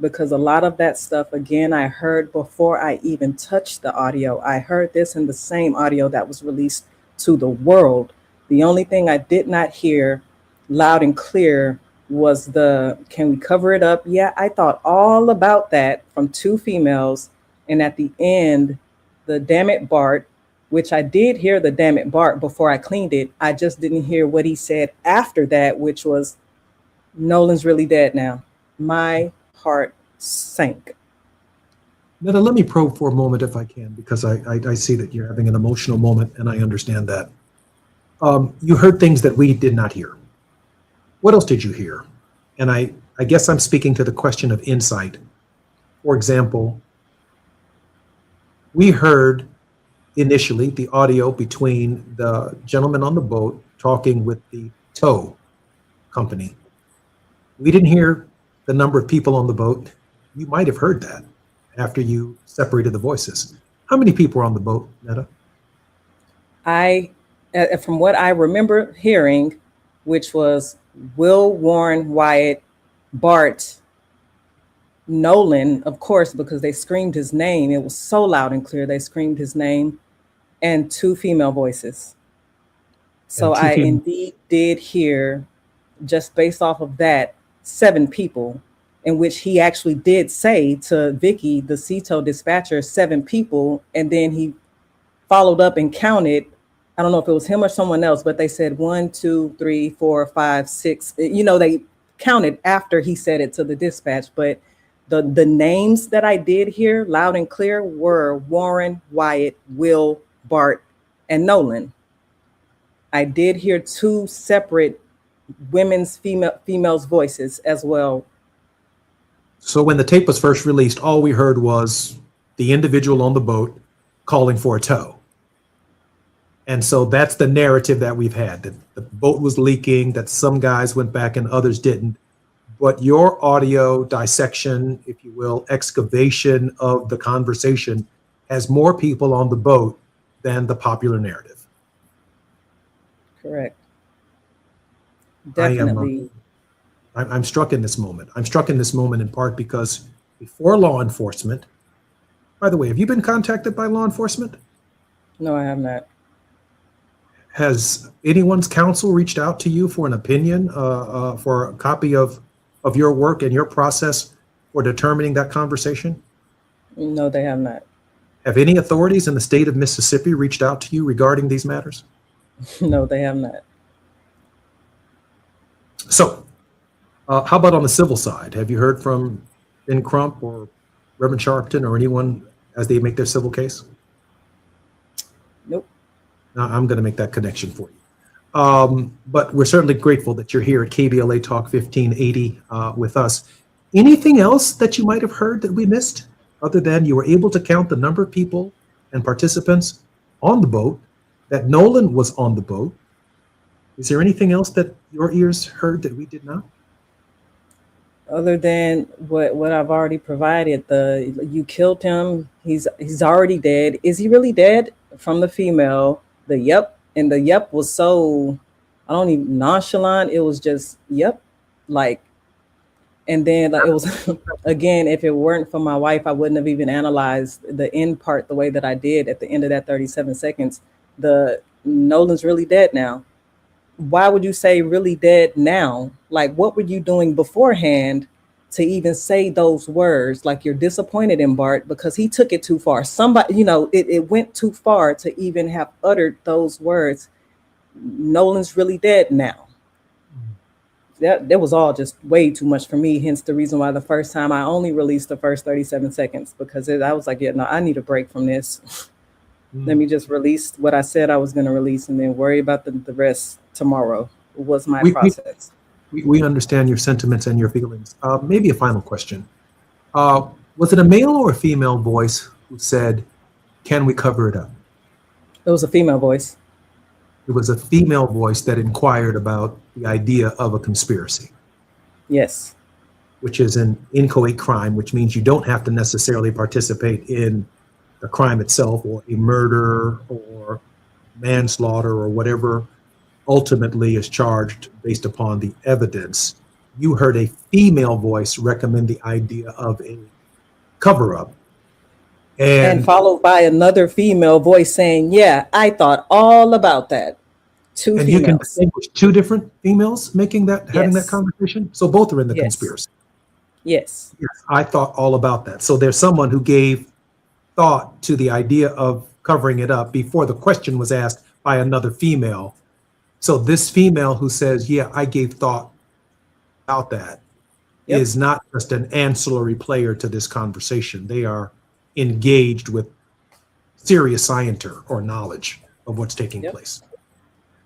because a lot of that stuff, again, I heard before I even touched the audio. I heard this in the same audio that was released to the world. The only thing I did not hear loud and clear was the, can we cover it up? Yeah, I thought all about that from 2 females. And at the end, the damn it Bart, which I did hear the damn it Bart before I cleaned it. I just didn't hear what he said after that, which was, Nolan's really dead now. My heart sank. Netta, let me probe for a moment if I can, because I see that you're having an emotional moment, and I understand that. You heard things that we did not hear. What else did you hear? And I guess I'm speaking to the question of insight. For example, we heard initially the audio between the gentleman on the boat talking with the tow company. We didn't hear the number of people on the boat. You might have heard that after you separated the voices. How many people were on the boat, Netta? From what I remember hearing, which was Will, Warren, Wyatt, Bart, Nolan, of course, because they screamed his name. It was so loud and clear. They screamed his name, and 2 female voices. So I indeed did hear, just based off of that, 7 people, in which he actually did say to Vicky, the CETO dispatcher, 7 people. And then he followed up and counted. I don't know if it was him or someone else, but they said 1, 2, 3, 4, 5, 6. You know, they counted after he said it to the dispatch. But the names that I did hear loud and clear were Warren, Wyatt, Will, Bart, and Nolan. I did hear 2 separate females' voices as well. So when the tape was first released, all we heard was the individual on the boat calling for a tow. And so that's the narrative that we've had, that the boat was leaking, that some guys went back and others didn't. But your audio dissection, if you will, excavation of the conversation has more people on the boat than the popular narrative. Correct. Definitely. I'm struck in this moment. I'm struck in this moment in part because before law enforcement, by the way, have you been contacted by law enforcement? No, I have not. Has anyone's counsel reached out to you for an opinion, for a copy of your work and your process for determining that conversation? No, they have not. Have any authorities in the state of Mississippi reached out to you regarding these matters? No, they have not. So, how about on the civil side? Have you heard from Ben Crump or Reverend Sharpton or anyone as they make their civil case? Nope. Now, I'm going to make that connection for you. But we're certainly grateful that you're here at KBLA Talk 1580 with us. Anything else that you might have heard that we missed, other than you were able to count the number of people and participants on the boat, that Nolan was on the boat? Is there anything else that your ears heard that we did not? Other than what I've already provided, you killed him, he's already dead. Is he really dead? From the female, the yep, and the yep was so, I don't even, nonchalant. It was just yep, like, and then like, it was again, if it weren't for my wife, I wouldn't have even analyzed the end part the way that I did at the end of that 37 seconds. The Nolan's really dead now. Why would you say really dead now? Like, what were you doing beforehand to even say those words? Like, you're disappointed in Bart because he took it too far. Somebody, you know, it went too far to even have uttered those words. Nolan's really dead now. That was all just way too much for me. Hence the reason why the first time I only released the first 37 seconds, because I was like, yeah, no, I need a break from this. Let me just release what I said I was going to release and then worry about the rest tomorrow. Was my process. We understand your sentiments and your feelings. Maybe a final question. Was it a male or a female voice who said, can we cover it up? It was a female voice. It was a female voice that inquired about the idea of a conspiracy. Yes. which is an inchoate crime, which means you don't have to necessarily participate in the crime itself, or a murder or manslaughter or whatever ultimately is charged based upon the evidence. You heard a female voice recommend the idea of a cover-up. And followed by another female voice saying, yeah, I thought all about that. Two and females. you can distinguish two different females making that, having that conversation. So both are in the conspiracy. Yes. Yes, I thought all about that. So there's someone who gave thought to the idea of covering it up before the question was asked by another female. So this female who says, yeah, I gave thought about that, is not just an ancillary player to this conversation. They are engaged with serious scienter or knowledge of what's taking place.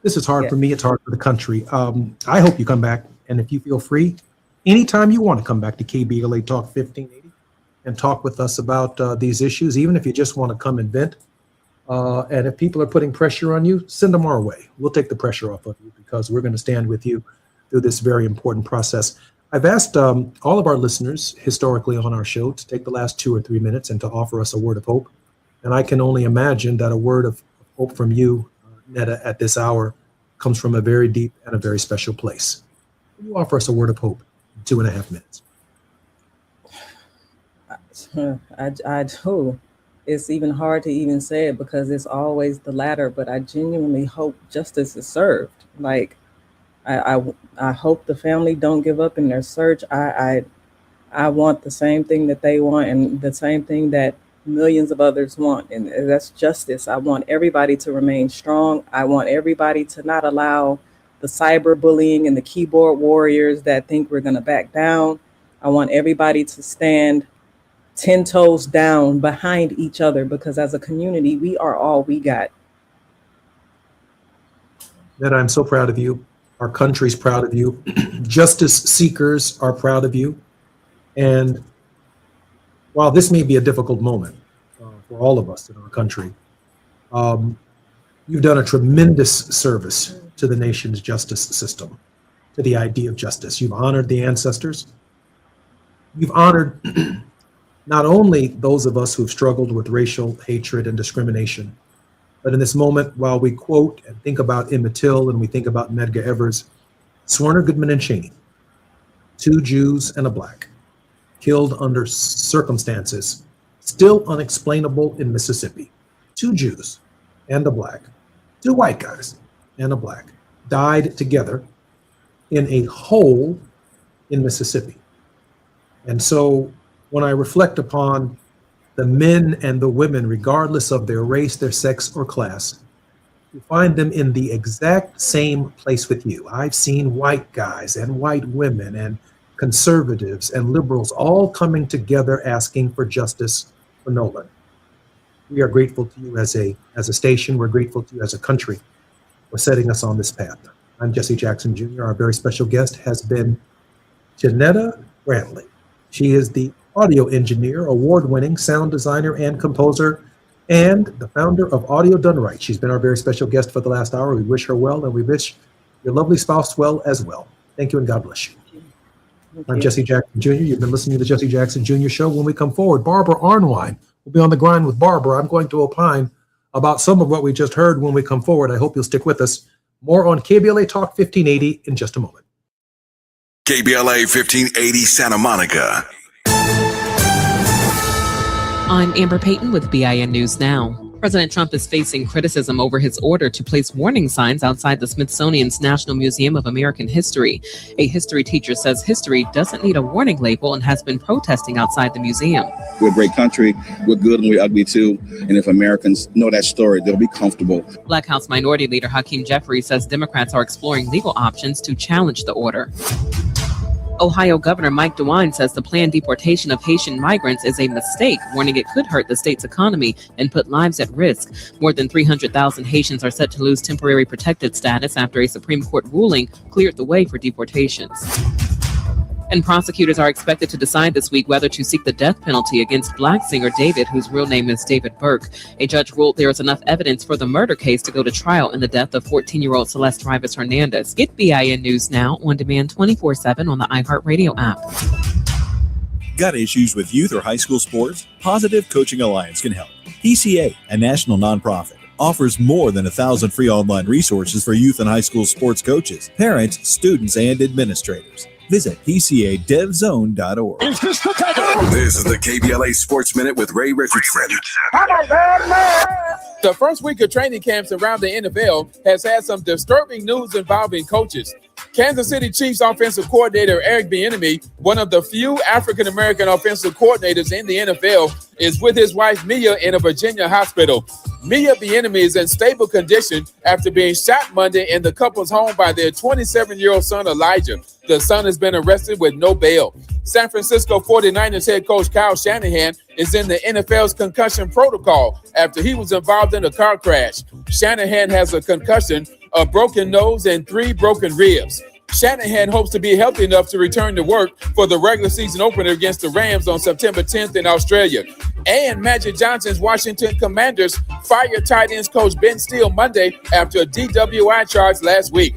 This is hard for me. It's hard for the country. I hope you come back. And if you feel free, anytime you want to come back to KBLA Talk 1580 and talk with us about these issues, even if you just want to come and vent. And if people are putting pressure on you, send them our way. We'll take the pressure off of you because we're going to stand with you through this very important process. I've asked all of our listeners historically on our show to take the last 2 or 3 minutes and to offer us a word of hope. And I can only imagine that a word of hope from you, Netta, at this hour comes from a very deep and a very special place. Will you offer us a word of hope in 2.5 minutes? I do. It's even hard to even say it because it's always the latter, but I genuinely hope justice is served. Like, I hope the family don't give up in their search. I want the same thing that they want and the same thing that millions of others want, and that's justice. I want everybody to remain strong. I want everybody to not allow the cyberbullying and the keyboard warriors that think we're going to back down. I want everybody to stand 10 toes down behind each other because as a community, we are all we got. Netta, I'm so proud of you. Our country's proud of you. Justice seekers are proud of you. And while this may be a difficult moment for all of us in our country, you've done a tremendous service to the nation's justice system, to the idea of justice. You've honored the ancestors. You've honored not only those of us who've struggled with racial hatred and discrimination, but in this moment, while we quote and think about Emmett Till and we think about Medgar Evers, Swerner Goodman and Cheney, 2 Jews and a Black, killed under circumstances still unexplainable in Mississippi. 2 Jews and a Black, 2 white guys and a Black, died together in a hole in Mississippi. And so when I reflect upon the men and the women, regardless of their race, their sex, or class, you find them in the exact same place with you. I've seen white guys and white women and conservatives and liberals all coming together asking for justice for Nolan. We are grateful to you as a station. We're grateful to you as a country for setting us on this path. I'm Jesse Jackson Jr. Our very special guest has been Janetta Brantley. She is the audio engineer, award-winning sound designer and composer, and the founder of Audio Done Right. She's been our very special guest for the last hour. We wish her well, and we wish your lovely spouse well as well. Thank you, and God bless you. I'm Jesse Jackson Jr. You've been listening to the Jesse Jackson Jr. Show. When we come forward, Barbara Arnwine will be on the grind with Barbara. I'm going to opine about some of what we just heard when we come forward. I hope you'll stick with us. More on KBLA Talk 1580 in just a moment. KBLA 1580 Santa Monica. I'm Amber Payton with BIN News Now. President Trump is facing criticism over his order to place warning signs outside the Smithsonian's National Museum of American History. A history teacher says history doesn't need a warning label and has been protesting outside the museum. We're a great country. We're good and we're ugly too. And if Americans know that story, they'll be comfortable. Black House Minority Leader Hakeem Jeffries says Democrats are exploring legal options to challenge the order. Ohio Governor Mike DeWine says the planned deportation of Haitian migrants is a mistake, warning it could hurt the state's economy and put lives at risk. More than 300,000 Haitians are set to lose temporary protected status after a Supreme Court ruling cleared the way for deportations. And prosecutors are expected to decide this week whether to seek the death penalty against Black singer David, whose real name is David Burke. A judge ruled there is enough evidence for the murder case to go to trial in the death of 14-year-old Celeste Rivas Hernandez. Get BIN News Now on demand 24/7 on the iHeartRadio app. Got issues with youth or high school sports? Positive Coaching Alliance can help. PCA, a national nonprofit, offers more than 1,000 free online resources for youth and high school sports coaches, parents, students, and administrators. Visit PCADevZone.org. This is the KBLA Sports Minute with Ray Richardson. The first week of training camps around the NFL has had some disturbing news involving coaches. Kansas City Chiefs offensive coordinator Eric Bieniemy, one of the few African-American offensive coordinators in the NFL, is with his wife Mia in a Virginia hospital. Mia Bieniemy is in stable condition after being shot Monday in the couple's home by their 27-year-old son Elijah. The son has been arrested with no bail. San Francisco 49ers head coach Kyle Shanahan is in the NFL's concussion protocol after he was involved in a car crash. Shanahan has a concussion, a broken nose, and 3 broken ribs. Shanahan hopes to be healthy enough to return to work for the regular season opener against the Rams on September 10th in Australia. And Magic Johnson's Washington Commanders fired tight ends coach Ben Steele Monday after a DWI charge last week.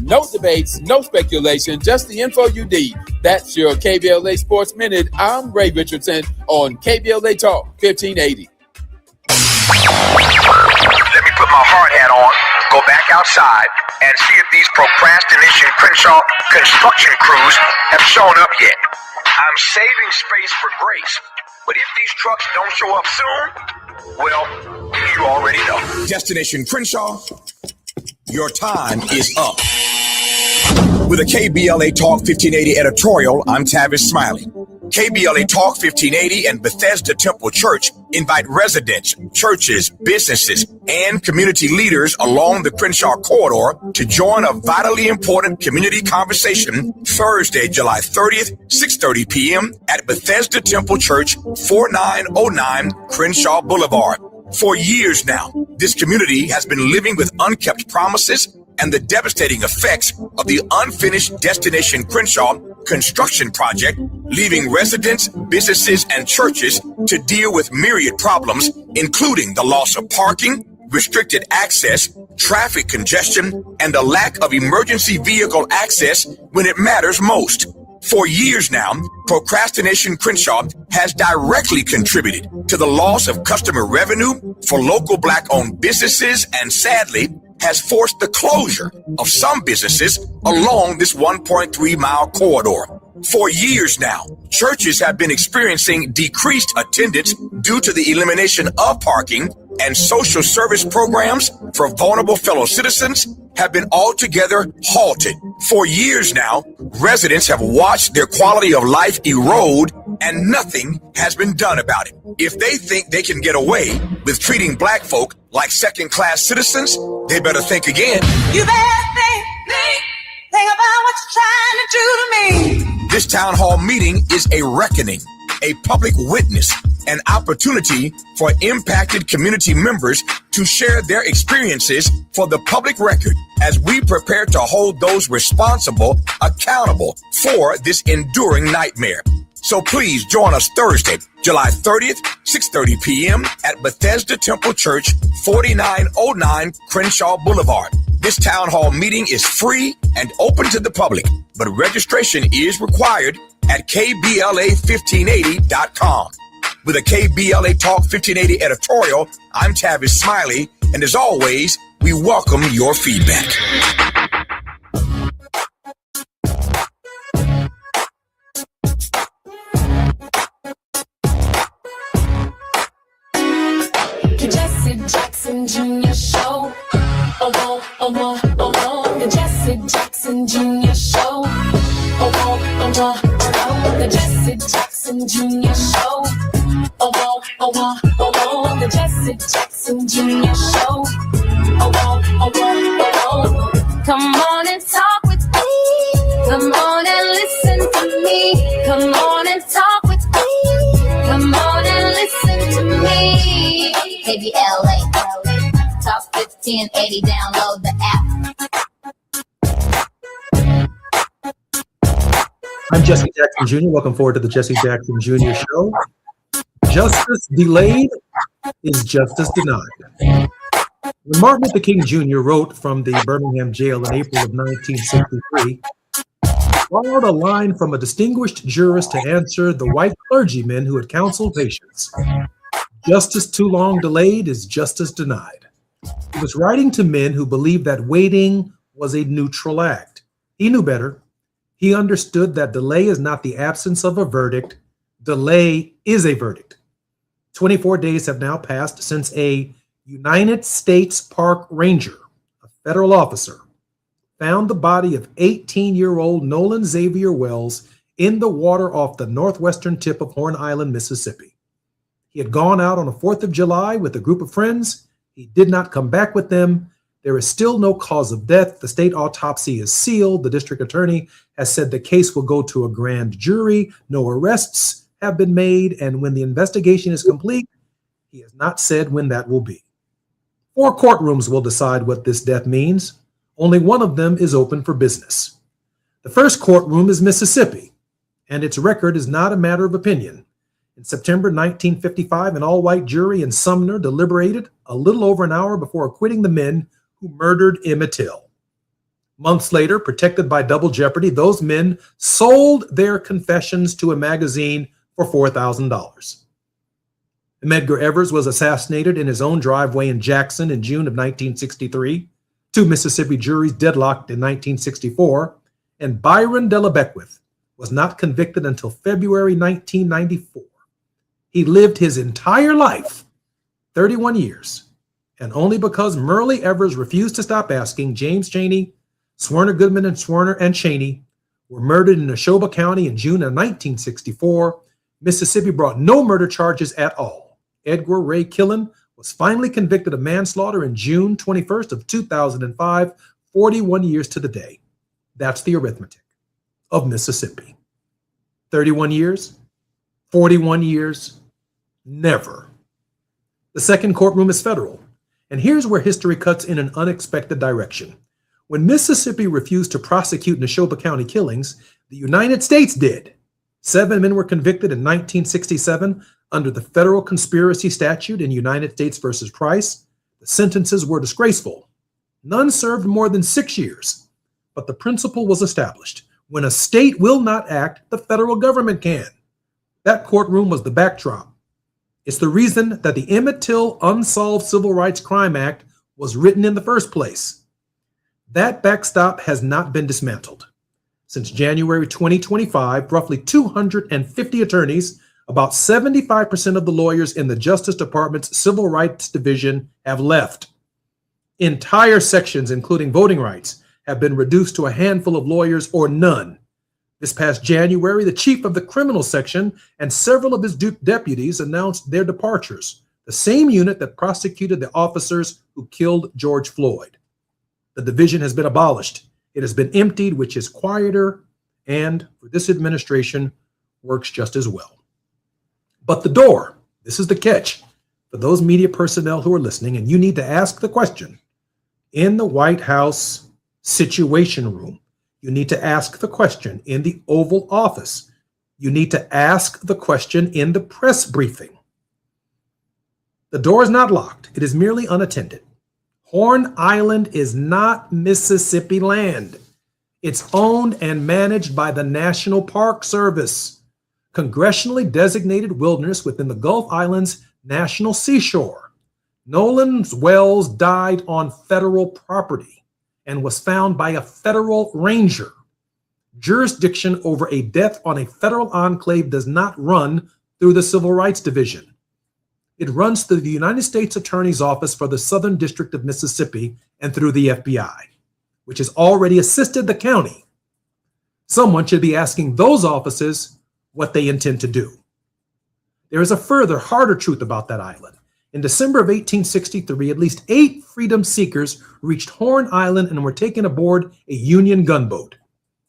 No debates, no speculation, just the info you need. That's your KBLA Sports Minute. I'm Ray Richardson on KBLA Talk 1580. Let me put my hard hat on, go back outside, and see if these procrastination Crenshaw construction crews have shown up yet. I'm saving space for grace, but if these trucks don't show up soon, well, you already know. Destination Crenshaw, your time is up. With a KBLA Talk 1580 editorial, I'm Tavis Smiley. KBLA Talk 1580 and Bethesda Temple Church invite residents, churches, businesses, and community leaders along the Crenshaw corridor to join a vitally important community conversation Thursday, July 30th, 6:30 p.m. at Bethesda Temple Church, 4909 Crenshaw Boulevard. For years now, this community has been living with unkept promises and the devastating effects of the unfinished Destination Crenshaw construction project, leaving residents, businesses, and churches to deal with myriad problems, including the loss of parking, restricted access, traffic congestion, and the lack of emergency vehicle access when it matters most. For years now, Procrastination Crenshaw has directly contributed to the loss of customer revenue for local Black-owned businesses and, sadly, has forced the closure of some businesses along this 1.3-mile corridor. For years now, churches have been experiencing decreased attendance due to the elimination of parking, and social service programs for vulnerable fellow citizens have been altogether halted. For years now, residents have watched their quality of life erode, and nothing has been done about it. If they think they can get away with treating Black folk like second-class citizens, they better think again. You better think about what you're trying to do to me. This town hall meeting is a reckoning, a public witness, an opportunity for impacted community members to share their experiences for the public record as we prepare to hold those responsible accountable for this enduring nightmare. So please join us Thursday, July 30th, 6:30 p.m. at Bethesda Temple Church, 4909 Crenshaw Boulevard. This town hall meeting is free and open to the public, but registration is required at KBLA1580.com. With a KBLA Talk 1580 editorial, I'm Tavis Smiley, and as always, we welcome your feedback. The Jesse Jackson Jr. Show. Oh, oh, oh, oh, oh. The Jesse Jackson Jr. Show. Oh, oh, oh, oh, oh. The Jesse Jackson Jr. Show. Oh, oh, oh, oh, oh. The Jesse Jackson Jr. Show. Oh, oh, oh, oh, oh. Come on and talk with me. Come on and listen to me. Come on and talk with me. Come on and listen to me. KBLA Talk 1580. Download the app. I'm Jesse Jackson Jr. Welcome forward to the Jesse Jackson Jr. Show. Justice delayed is justice denied. When Martin Luther King Jr. wrote from the Birmingham jail in April of 1963, borrowed a line from a distinguished jurist to answer the white clergymen who had counseled patients. Justice too long delayed is justice denied. He was writing to men who believed that waiting was a neutral act. He knew better. He understood that delay is not the absence of a verdict. Delay is a verdict. 24 days have now passed since a United States Park Ranger, a federal officer, found the body of 18-year-old Nolan Xavier Wells in the water off the northwestern tip of Horn Island, Mississippi. He had gone out on the 4th of July with a group of friends. He did not come back with them. There is still no cause of death. The state autopsy is sealed. The district attorney has said the case will go to a grand jury. No arrests have been made, and when the investigation is complete, he has not said when that will be. 4 courtrooms will decide what this death means. Only one of them is open for business. The first courtroom is Mississippi, and its record is not a matter of opinion. In September 1955, an all-white jury in Sumner deliberated a little over an hour before acquitting the men who murdered Emmett Till. Months later, protected by double jeopardy, those men sold their confessions to a magazine for $4,000. Medgar Evers was assassinated in his own driveway in Jackson in June of 1963. 2 Mississippi juries deadlocked in 1964, and Byron Della Beckwith was not convicted until February 1994. He lived his entire life, 31 years, and only because Myrlie Evers refused to stop asking, James Chaney, Swerner Goodman, and Swerner and Chaney were murdered in Neshoba County in June of 1964. Mississippi brought no murder charges at all. Edgar Ray Killen was finally convicted of manslaughter in June 21st of 2005, 41 years to the day. That's the arithmetic of Mississippi. 31 years, 41 years, never. The second courtroom is federal, and here's where history cuts in an unexpected direction. When Mississippi refused to prosecute Neshoba County killings, the United States did. 7 men were convicted in 1967 under the federal conspiracy statute in United States versus Price. The sentences were disgraceful. None served more than 6 years, but the principle was established. When a state will not act, the federal government can. That courtroom was the backdrop. It's the reason that the Emmett Till Unsolved Civil Rights Crime Act was written in the first place. That backstop has not been dismantled. Since January 2025, roughly 250 attorneys, about 75% of the lawyers in the Justice Department's Civil Rights Division have left. Entire sections, including voting rights, have been reduced to a handful of lawyers or none. This past January, the chief of the criminal section and several of his deputies announced their departures, the same unit that prosecuted the officers who killed George Floyd. The division has been abolished. It has been emptied, which is quieter, and for this administration, works just as well. But the door, this is the catch for those media personnel who are listening, and you need to ask the question. In the White House Situation Room, you need to ask the question in the Oval Office. You need to ask the question in the press briefing. The door is not locked. It is merely unattended. Horn Island is not Mississippi land. It's owned and managed by the National Park Service, congressionally designated wilderness within the Gulf Islands National Seashore. Nolan Wells died on federal property and was found by a federal ranger. Jurisdiction over a death on a federal enclave does not run through the Civil Rights Division. It runs through the United States Attorney's Office for the Southern District of Mississippi and through the FBI, which has already assisted the county. Someone should be asking those offices what they intend to do. There is a further, harder truth about that island. In December of 1863, at least 8 freedom seekers reached Horn Island and were taken aboard a Union gunboat.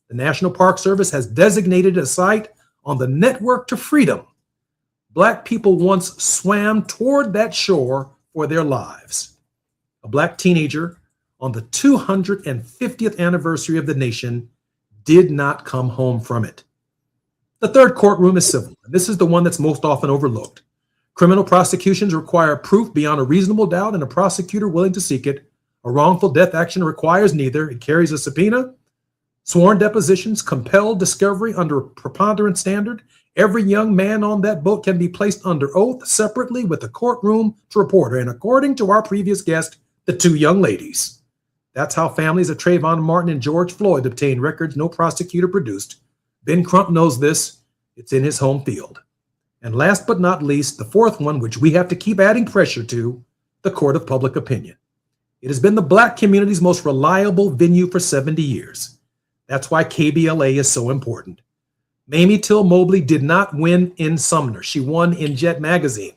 The National Park Service has designated a site on the network to freedom. Black people once swam toward that shore for their lives. A Black teenager on the 250th anniversary of the nation did not come home from it. The third courtroom is civil, and this is the one that's most often overlooked. Criminal prosecutions require proof beyond a reasonable doubt and a prosecutor willing to seek it. A wrongful death action requires neither. It carries a subpoena. Sworn depositions, compelled discovery under a preponderance standard. Every young man on that boat can be placed under oath separately with a courtroom reporter. And according to our previous guest, the two young ladies, that's how families of Trayvon Martin and George Floyd obtained records no prosecutor produced. Ben Crump knows this. It's in his home field. And last but not least, the fourth one, which we have to keep adding pressure to, the court of public opinion. It has been the Black community's most reliable venue for 70 years. That's why KBLA is so important. Mamie Till Mobley did not win in Sumner. She won in Jet Magazine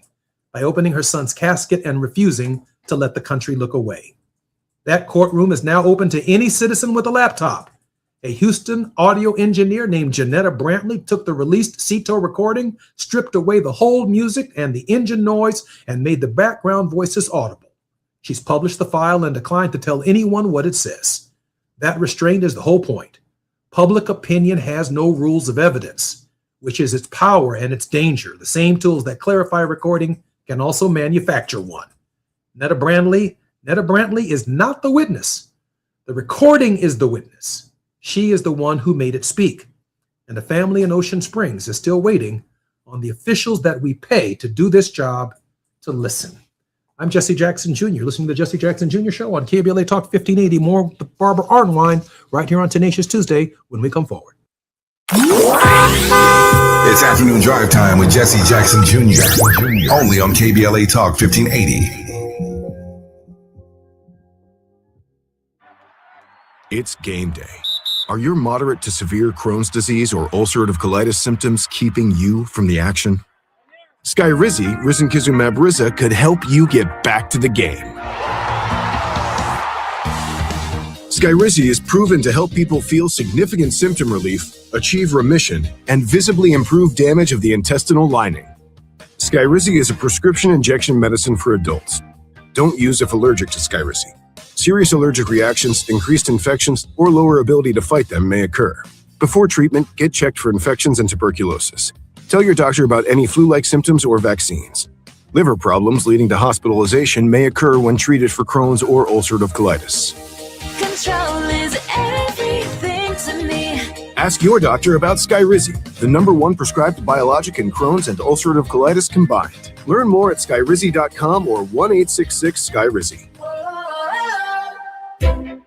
by opening her son's casket and refusing to let the country look away. That courtroom is now open to any citizen with a laptop. A Houston audio engineer named Janetta Brantley took the released Cito recording, stripped away the hold music and the engine noise, and made the background voices audible. She's published the file and declined to tell anyone what it says. That restraint is the whole point. Public opinion has no rules of evidence, which is its power and its danger. The same tools that clarify recording can also manufacture one. Netta Brantley is not the witness. The recording is the witness. She is the one who made it speak. And the family in Ocean Springs is still waiting on the officials that we pay to do this job to listen. I'm Jesse Jackson Jr., listening to the Jesse Jackson Jr. Show on KBLA Talk 1580. More with Barbara Arnwine right here on Tenacious Tuesday when we come forward. It's afternoon drive time with Jesse Jackson Jr. Only on KBLA Talk 1580. It's game day. Are your moderate to severe Crohn's disease or ulcerative colitis symptoms keeping you from the action? Skyrizi, risankizumab Riza, could help you get back to the game. Skyrizi is proven to help people feel significant symptom relief, achieve remission, and visibly improve damage of the intestinal lining. Skyrizi is a prescription injection medicine for adults. Don't use if allergic to Skyrizi. Serious allergic reactions, increased infections, or lower ability to fight them may occur. Before treatment, get checked for infections and tuberculosis. Tell your doctor about any flu-like symptoms or vaccines. Liver problems leading to hospitalization may occur when treated for Crohn's or ulcerative colitis. Control is everything to me. Ask your doctor about Skyrizi, the #1 prescribed biologic in Crohn's and ulcerative colitis combined. Learn more at skyrizi.com or 1-866-SKYRIZI.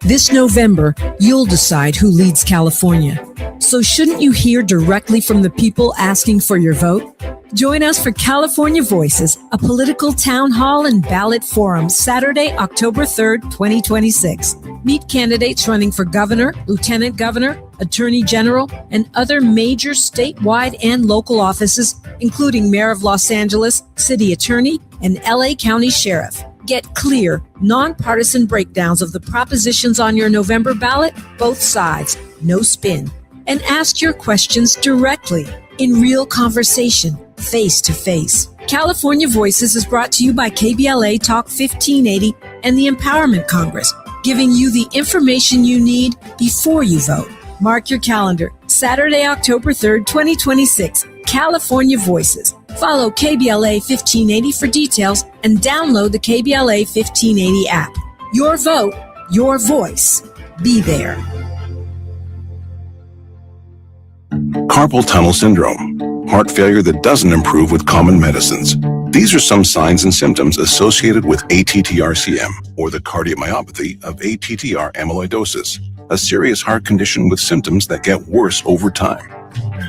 This November, you'll decide who leads California. So shouldn't you hear directly from the people asking for your vote? Join us for California Voices, a political town hall and ballot forum, Saturday, October 3rd, 2026. Meet candidates running for governor, lieutenant governor, attorney general, and other major statewide and local offices, including mayor of Los Angeles, city attorney, and LA County sheriff. Get clear, nonpartisan breakdowns of the propositions on your November ballot, both sides, no spin. And ask your questions directly, in real conversation, face to face. California Voices is brought to you by KBLA Talk 1580 and the Empowerment Congress, giving you the information you need before you vote. Mark your calendar, Saturday, October 3rd, 2026, California Voices. Follow KBLA 1580 for details and download the KBLA 1580 app. Your vote, your voice. Be there. Carpal tunnel syndrome, heart failure that doesn't improve with common medicines. These are some signs and symptoms associated with ATTR-CM, or the cardiomyopathy of ATTR amyloidosis, a serious heart condition with symptoms that get worse over time.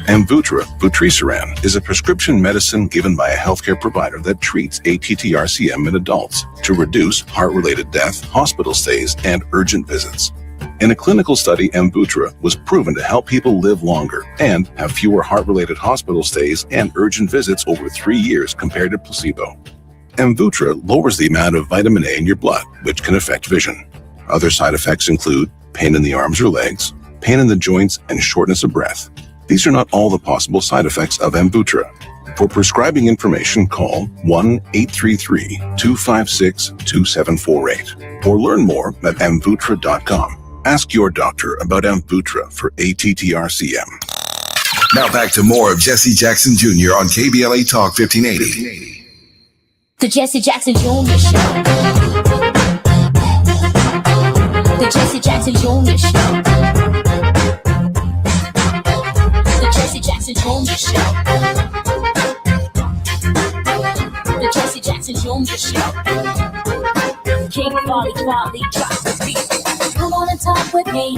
Amvuttra, vutrisiran, is a prescription medicine given by a healthcare provider that treats ATTR-CM in adults to reduce heart-related death, hospital stays, and urgent visits. In a clinical study, Amvuttra was proven to help people live longer and have fewer heart-related hospital stays and urgent visits over 3 years compared to placebo. Amvuttra lowers the amount of vitamin A in your blood, which can affect vision. Other side effects include pain in the arms or legs, pain in the joints, and shortness of breath. These are not all the possible side effects of Amvuttra. For prescribing information, call 1-833-256-2748 or learn more at amvuttra.com. Ask your doctor about Amvuttra for ATTR-CM. Now back to more of Jesse Jackson Jr. on KBLA Talk 1580. The Jesse Jackson Jr. Show. The Jesse Jackson Jr. Show. Jackson Jr. Show. The Jesse Jackson Jr. Show. King Folly drops the beat. Come on and talk with me.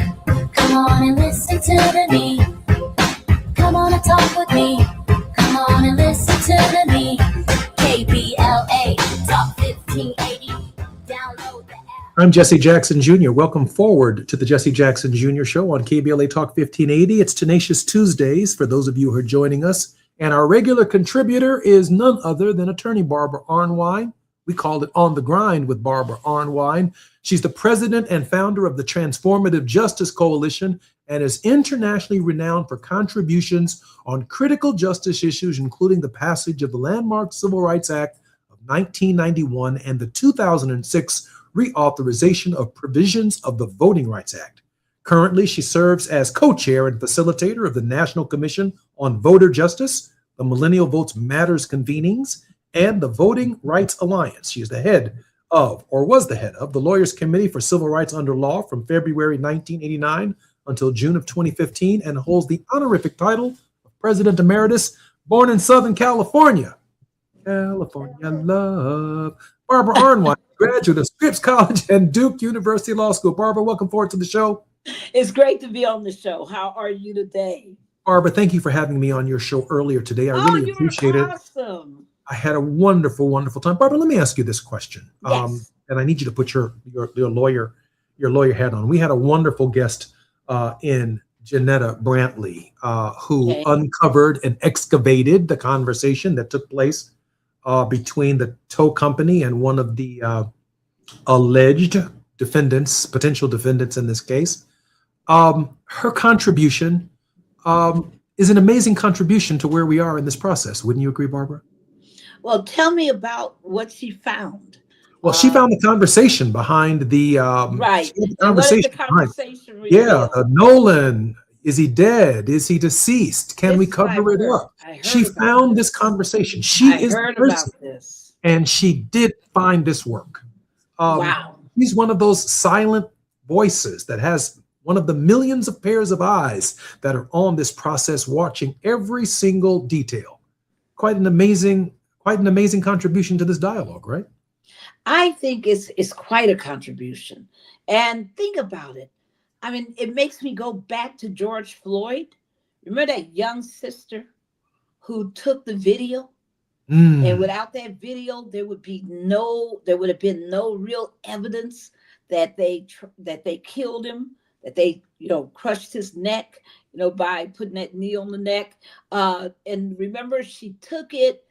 Come on and listen to me. Come on and talk with me. Come on and listen to me. KBLA Talk 1580. Download the app. I'm Jesse Jackson Jr. Welcome forward to the Jesse Jackson Jr. Show on KBLA Talk 1580. It's Tenacious Tuesdays for those of you who are joining us. And our regular contributor is none other than attorney Barbara Arnwine. We called it On the Grind with Barbara Arnwine. She's the president and founder of the Transformative Justice Coalition and is internationally renowned for contributions on critical justice issues, including the passage of the landmark Civil Rights Act of 1991 and the 2006 reauthorization of provisions of the Voting Rights Act. Currently, she serves as co-chair and facilitator of the National Commission on Voter Justice, the Millennial Votes Matters convenings, and the Voting Rights Alliance. She is the head of, or was the head of, the Lawyers Committee for Civil Rights Under Law from February 1989 until June of 2015, and holds the honorific title of President Emeritus, born in Southern California. California love. Barbara Arnwine, graduate of Scripps College and Duke University Law School. Barbara, welcome forward to the show. It's great to be on the show. How are you today? Barbara, thank you for having me on your show earlier today. I really appreciate it. Awesome. I had a wonderful, wonderful time. Barbara, let me ask you this question. Yes. And I need you to put your lawyer hat on. We had a wonderful guest in Janetta Brantley, who uncovered and excavated the conversation that took place between the tow company and one of the alleged defendants, potential defendants in this case. Her contribution is an amazing contribution to where we are in this process. Wouldn't you agree, Barbara? Well, tell me about what she found. Well, she found the conversation behind the right. The conversation Nolan, is he dead? Is he deceased? Can we cover it up? She found this conversation. She is the person, this. And she did find this work. Wow. She's one of those silent voices that has one of the millions of pairs of eyes that are on this process, watching every single detail. Quite an amazing contribution to this dialogue, right? I think it's quite a contribution. And think about it. I mean, it makes me go back to George Floyd. Remember that young sister who took the video? And without that video, there would have been no real evidence that they killed him, that they, crushed his neck, by putting that knee on the neck. And remember, she took it,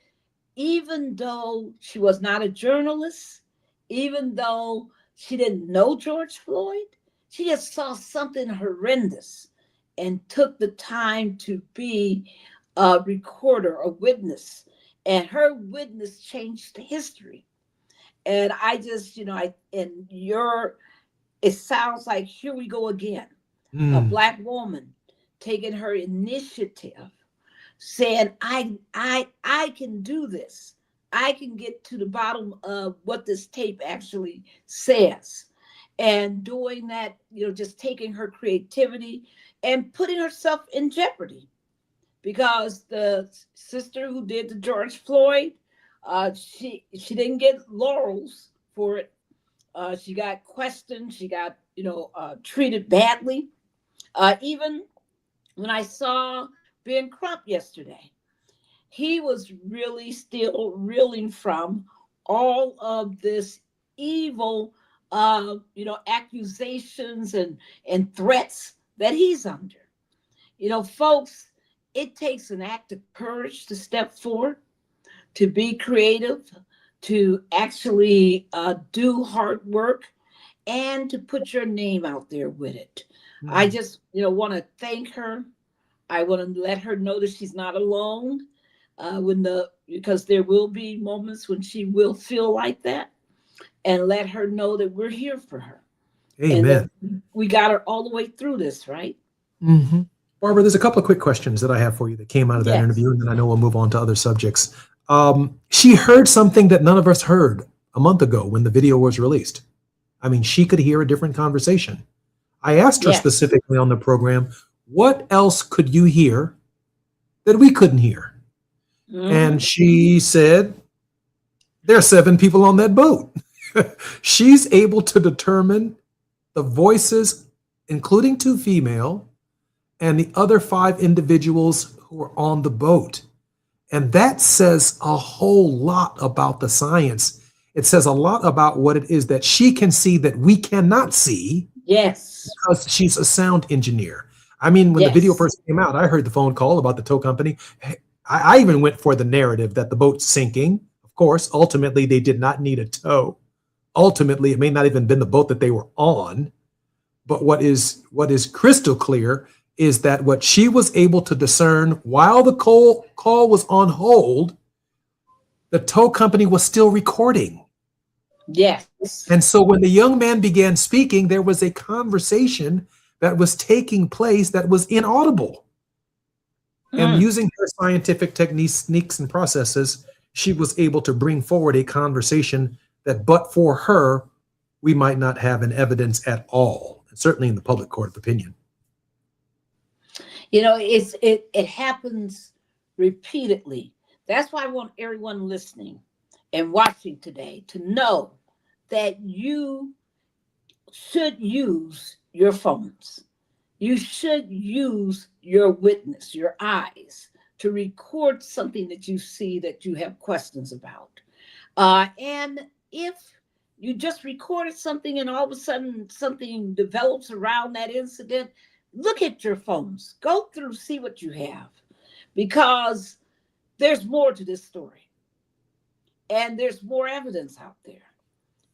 even though she was not a journalist, even though she didn't know George Floyd, she just saw something horrendous and took the time to be a recorder, a witness. And her witness changed history. And I just, it sounds like, here we go again. A Black woman taking her initiative, saying, I can do this. I can get to the bottom of what this tape actually says. And doing that, just taking her creativity and putting herself in jeopardy. Because the sister who did the George Floyd, she didn't get laurels for it. She got questioned. She got, treated badly. Even when I saw Ben Crump yesterday, he was really still reeling from all of this evil, accusations and threats that he's under. Folks, it takes an act of courage to step forward, to be creative, to actually do hard work, and to put your name out there with it. I just, want to thank her. I want to let her know that she's not alone. Because there will be moments when she will feel like that, and let her know that we're here for her. Amen. And we got her all the way through this, right? Mm-hmm. Barbara, there's a couple of quick questions that I have for you that came out of that interview, and then I know we'll move on to other subjects. She heard something that none of us heard a month ago when the video was released. I mean, she could hear a different conversation. I asked her specifically on the program, what else could you hear that we couldn't hear. And she said, there are 7 people on that boat. She's able to determine the voices, including 2 female, and the other 5 individuals who were on the boat. And that says a whole lot about the science. It says a lot about what it is that she can see that we cannot see. Yes. Because she's a sound engineer. I mean, when the video first came out, I heard the phone call about the tow company. I even went for the narrative that the boat's sinking. Of course, ultimately, they did not need a tow. Ultimately, it may not even been the boat that they were on. But what is crystal clear is that what she was able to discern while the call was on hold, the tow company was still recording. Yes. And so when the young man began speaking, there was a conversation that was taking place that was inaudible. And using her scientific techniques and processes, she was able to bring forward a conversation that, but for her, we might not have an evidence at all, certainly in the public court of opinion. You know, it happens repeatedly. That's why I want everyone listening and watching today to know that you should use your phones. You should use your witness, your eyes, to record something that you see that you have questions about. And if you just recorded something and all of a sudden something develops around that incident, look at your phones. Go through, see what you have, because there's more to this story. And there's more evidence out there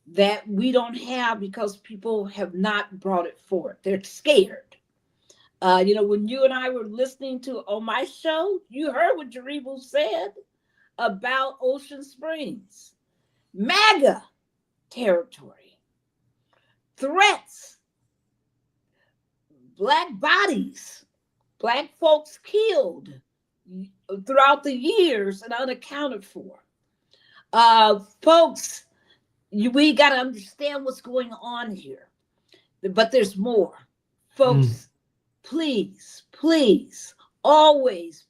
that we don't have because people have not brought it forth. They're scared. You know, when you and I were listening to on my show, you heard what Jaribu said about Ocean Springs. MAGA territory. Threats. Black bodies. Black folks killed throughout the years and unaccounted for. Folks, we got to understand what's going on here. But there's more. Folks, please, please, always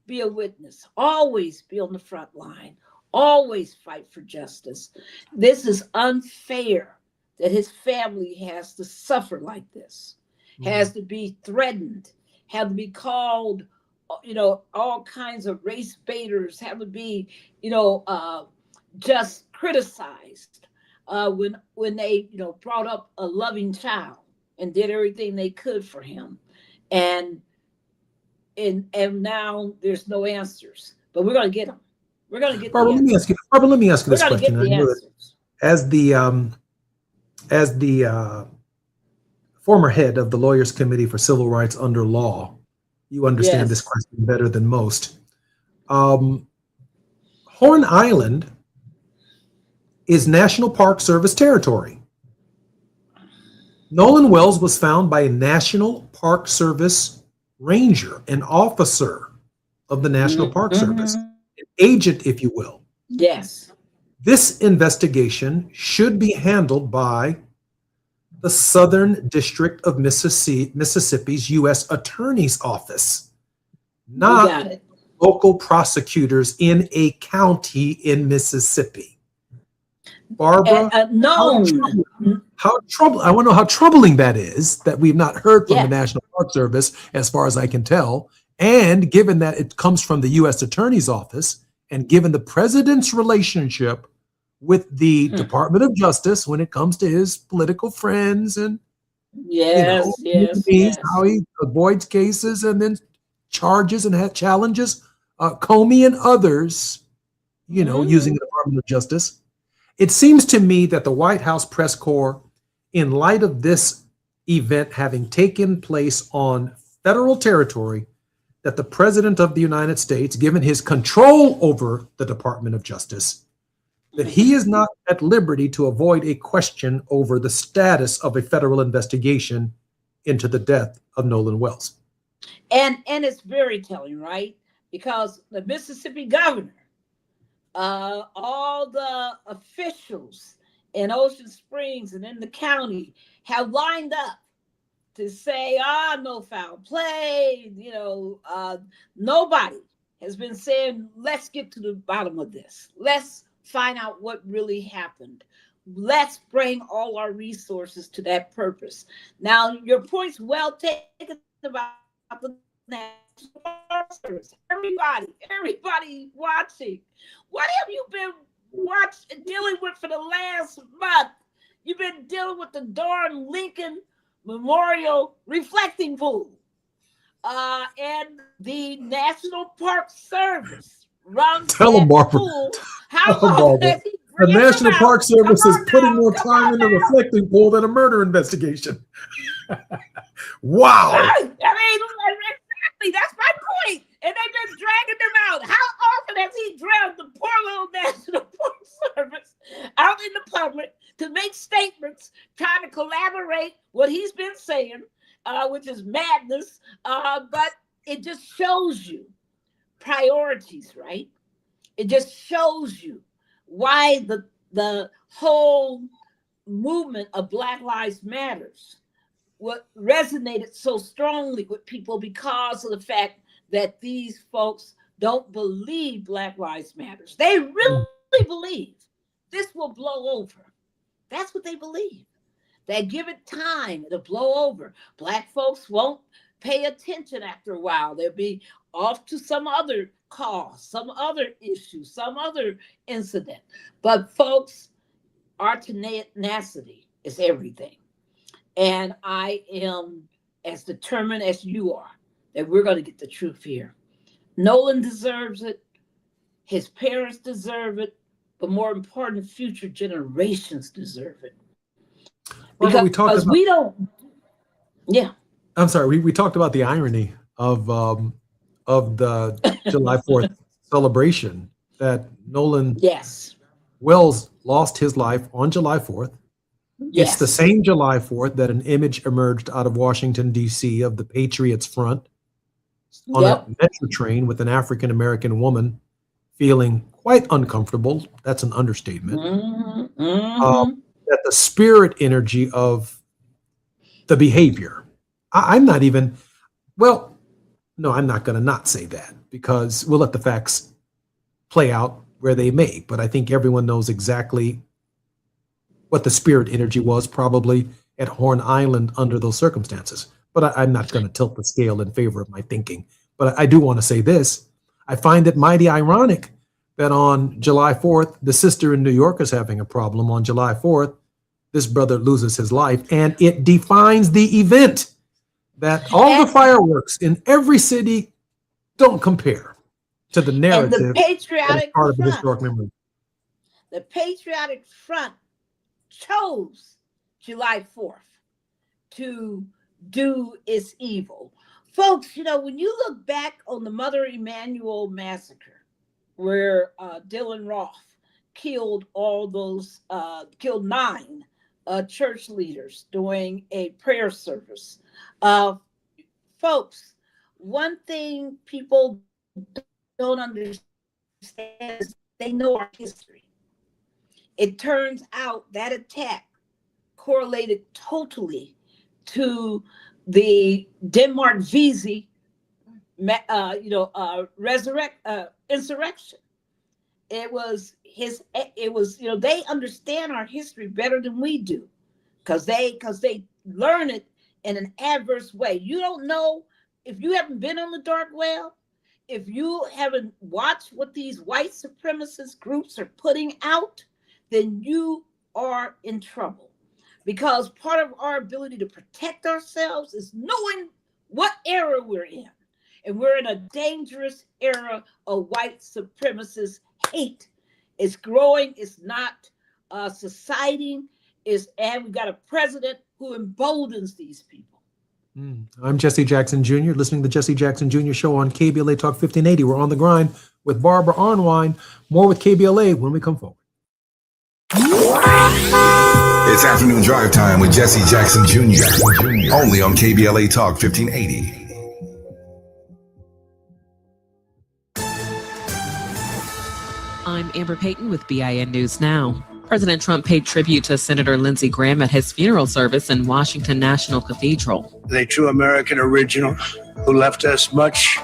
be a witness. Always be on the front line. Always fight for justice. This is unfair that his family has to suffer like this, has to be threatened, have to be called, you know, all kinds of race baiters, have to be, you know, just criticized when they, you know, brought up a loving child and did everything they could for him. And now there's no answers, but we're going to get them. We're going to get Barbara, let me ask you this question. I know that as the former head of the Lawyers Committee for Civil Rights under Law, you understand this question better than most. Horn Island is National Park Service territory. Nolan Wells was found by a National Park Service ranger, an officer of the National Park Service, an agent, if you will. Yes. This investigation should be handled by the Southern District of Mississippi's U.S. Attorney's Office, not local prosecutors in a county in Mississippi. Barbara, I want to know how troubling that is, that we've not heard from the National Park Service, as far as I can tell. And given that it comes from the U.S. Attorney's Office, and given the president's relationship with the Department of Justice when it comes to his political friends and how he avoids cases and then charges and challenges Comey and others, using the Department of Justice. It seems to me that the White House press corps, in light of this event having taken place on federal territory, that the President of the United States, given his control over the Department of Justice, that he is not at liberty to avoid a question over the status of a federal investigation into the death of Nolan Wells. And it's very telling, right? Because the Mississippi governor, all the officials in Ocean Springs and in the county have lined up to say, no foul play, nobody has been saying, let's get to the bottom of this. Let's find out what really happened. Let's bring all our resources to that purpose. Now, your point's well taken about the National Park Service. Everybody watching. What have you been dealing with for the last month? You've been dealing with the darn Lincoln Memorial reflecting pool. And the National Park Service runs Tell them, Barbara. pool. The National Park Service is putting more time in the reflecting pool than a murder investigation. Wow. I mean, exactly. That's my point. And they've been dragging them out. How often has he dragged the poor little National Park Service out in the public to make statements, trying to collaborate what he's been saying, which is madness. But it just shows you priorities, right? It just shows you why the whole movement of Black Lives Matters what resonated so strongly with people because of the fact that these folks don't believe Black Lives Matters. They really believe this will blow over. That's what they believe. They give it time, it'll blow over. Black folks won't pay attention after a while. They'll be off to some other cause, some other issue, some other incident. But folks, our tenacity is everything. And I am as determined as you are that we're going to get the truth here. Nolan deserves it. His parents deserve it. But more important, future generations deserve it. Because we don't. Yeah. I'm sorry. We talked about the irony of the July 4th celebration that Nolan Wells lost his life on July 4th. Yes. It's the same July 4th that an image emerged out of Washington, D.C. of the Patriots Front on a metro train with an African-American woman feeling quite uncomfortable. That's an understatement. That the spirit energy of the behavior. I'm not even, well, no, I'm not going to not say that because we'll let the facts play out where they may. But I think everyone knows exactly what the spirit energy was probably at Horn Island under those circumstances. But I'm not going to tilt the scale in favor of my thinking. But I do want to say this. I find it mighty ironic that on July 4th, the sister in New York is having a problem. On July 4th, this brother loses his life. And it defines the event that all the fireworks in every city don't compare to the narrative and the patriotic part of the historic memory. The Patriotic Front chose July 4th to do its evil. Folks, you know, when you look back on the Mother Emanuel massacre, where Dylan Roth killed killed 9 church leaders during a prayer service. Folks, one thing people don't understand is they know our history. It turns out that attack correlated totally to the Denmark Vesey, insurrection. It was they understand our history better than we do, because they learn it in an adverse way. You don't know, if you haven't been on the dark web, if you haven't watched what these white supremacist groups are putting out, then you are in trouble. Because part of our ability to protect ourselves is knowing what era we're in. And we're in a dangerous era of white supremacist hate. It's growing, it's not subsiding, and we've got a president who emboldens these people. I'm Jesse Jackson Jr., listening to the Jesse Jackson Jr. Show on KBLA Talk 1580. We're on the grind with Barbara Arnwine. More with KBLA when we come forward. It's afternoon drive time with Jesse Jackson Jr. Only on KBLA Talk 1580. I'm Amber Payton with BIN News Now. President Trump paid tribute to Senator Lindsey Graham at his funeral service in Washington National Cathedral. The true American original who left us much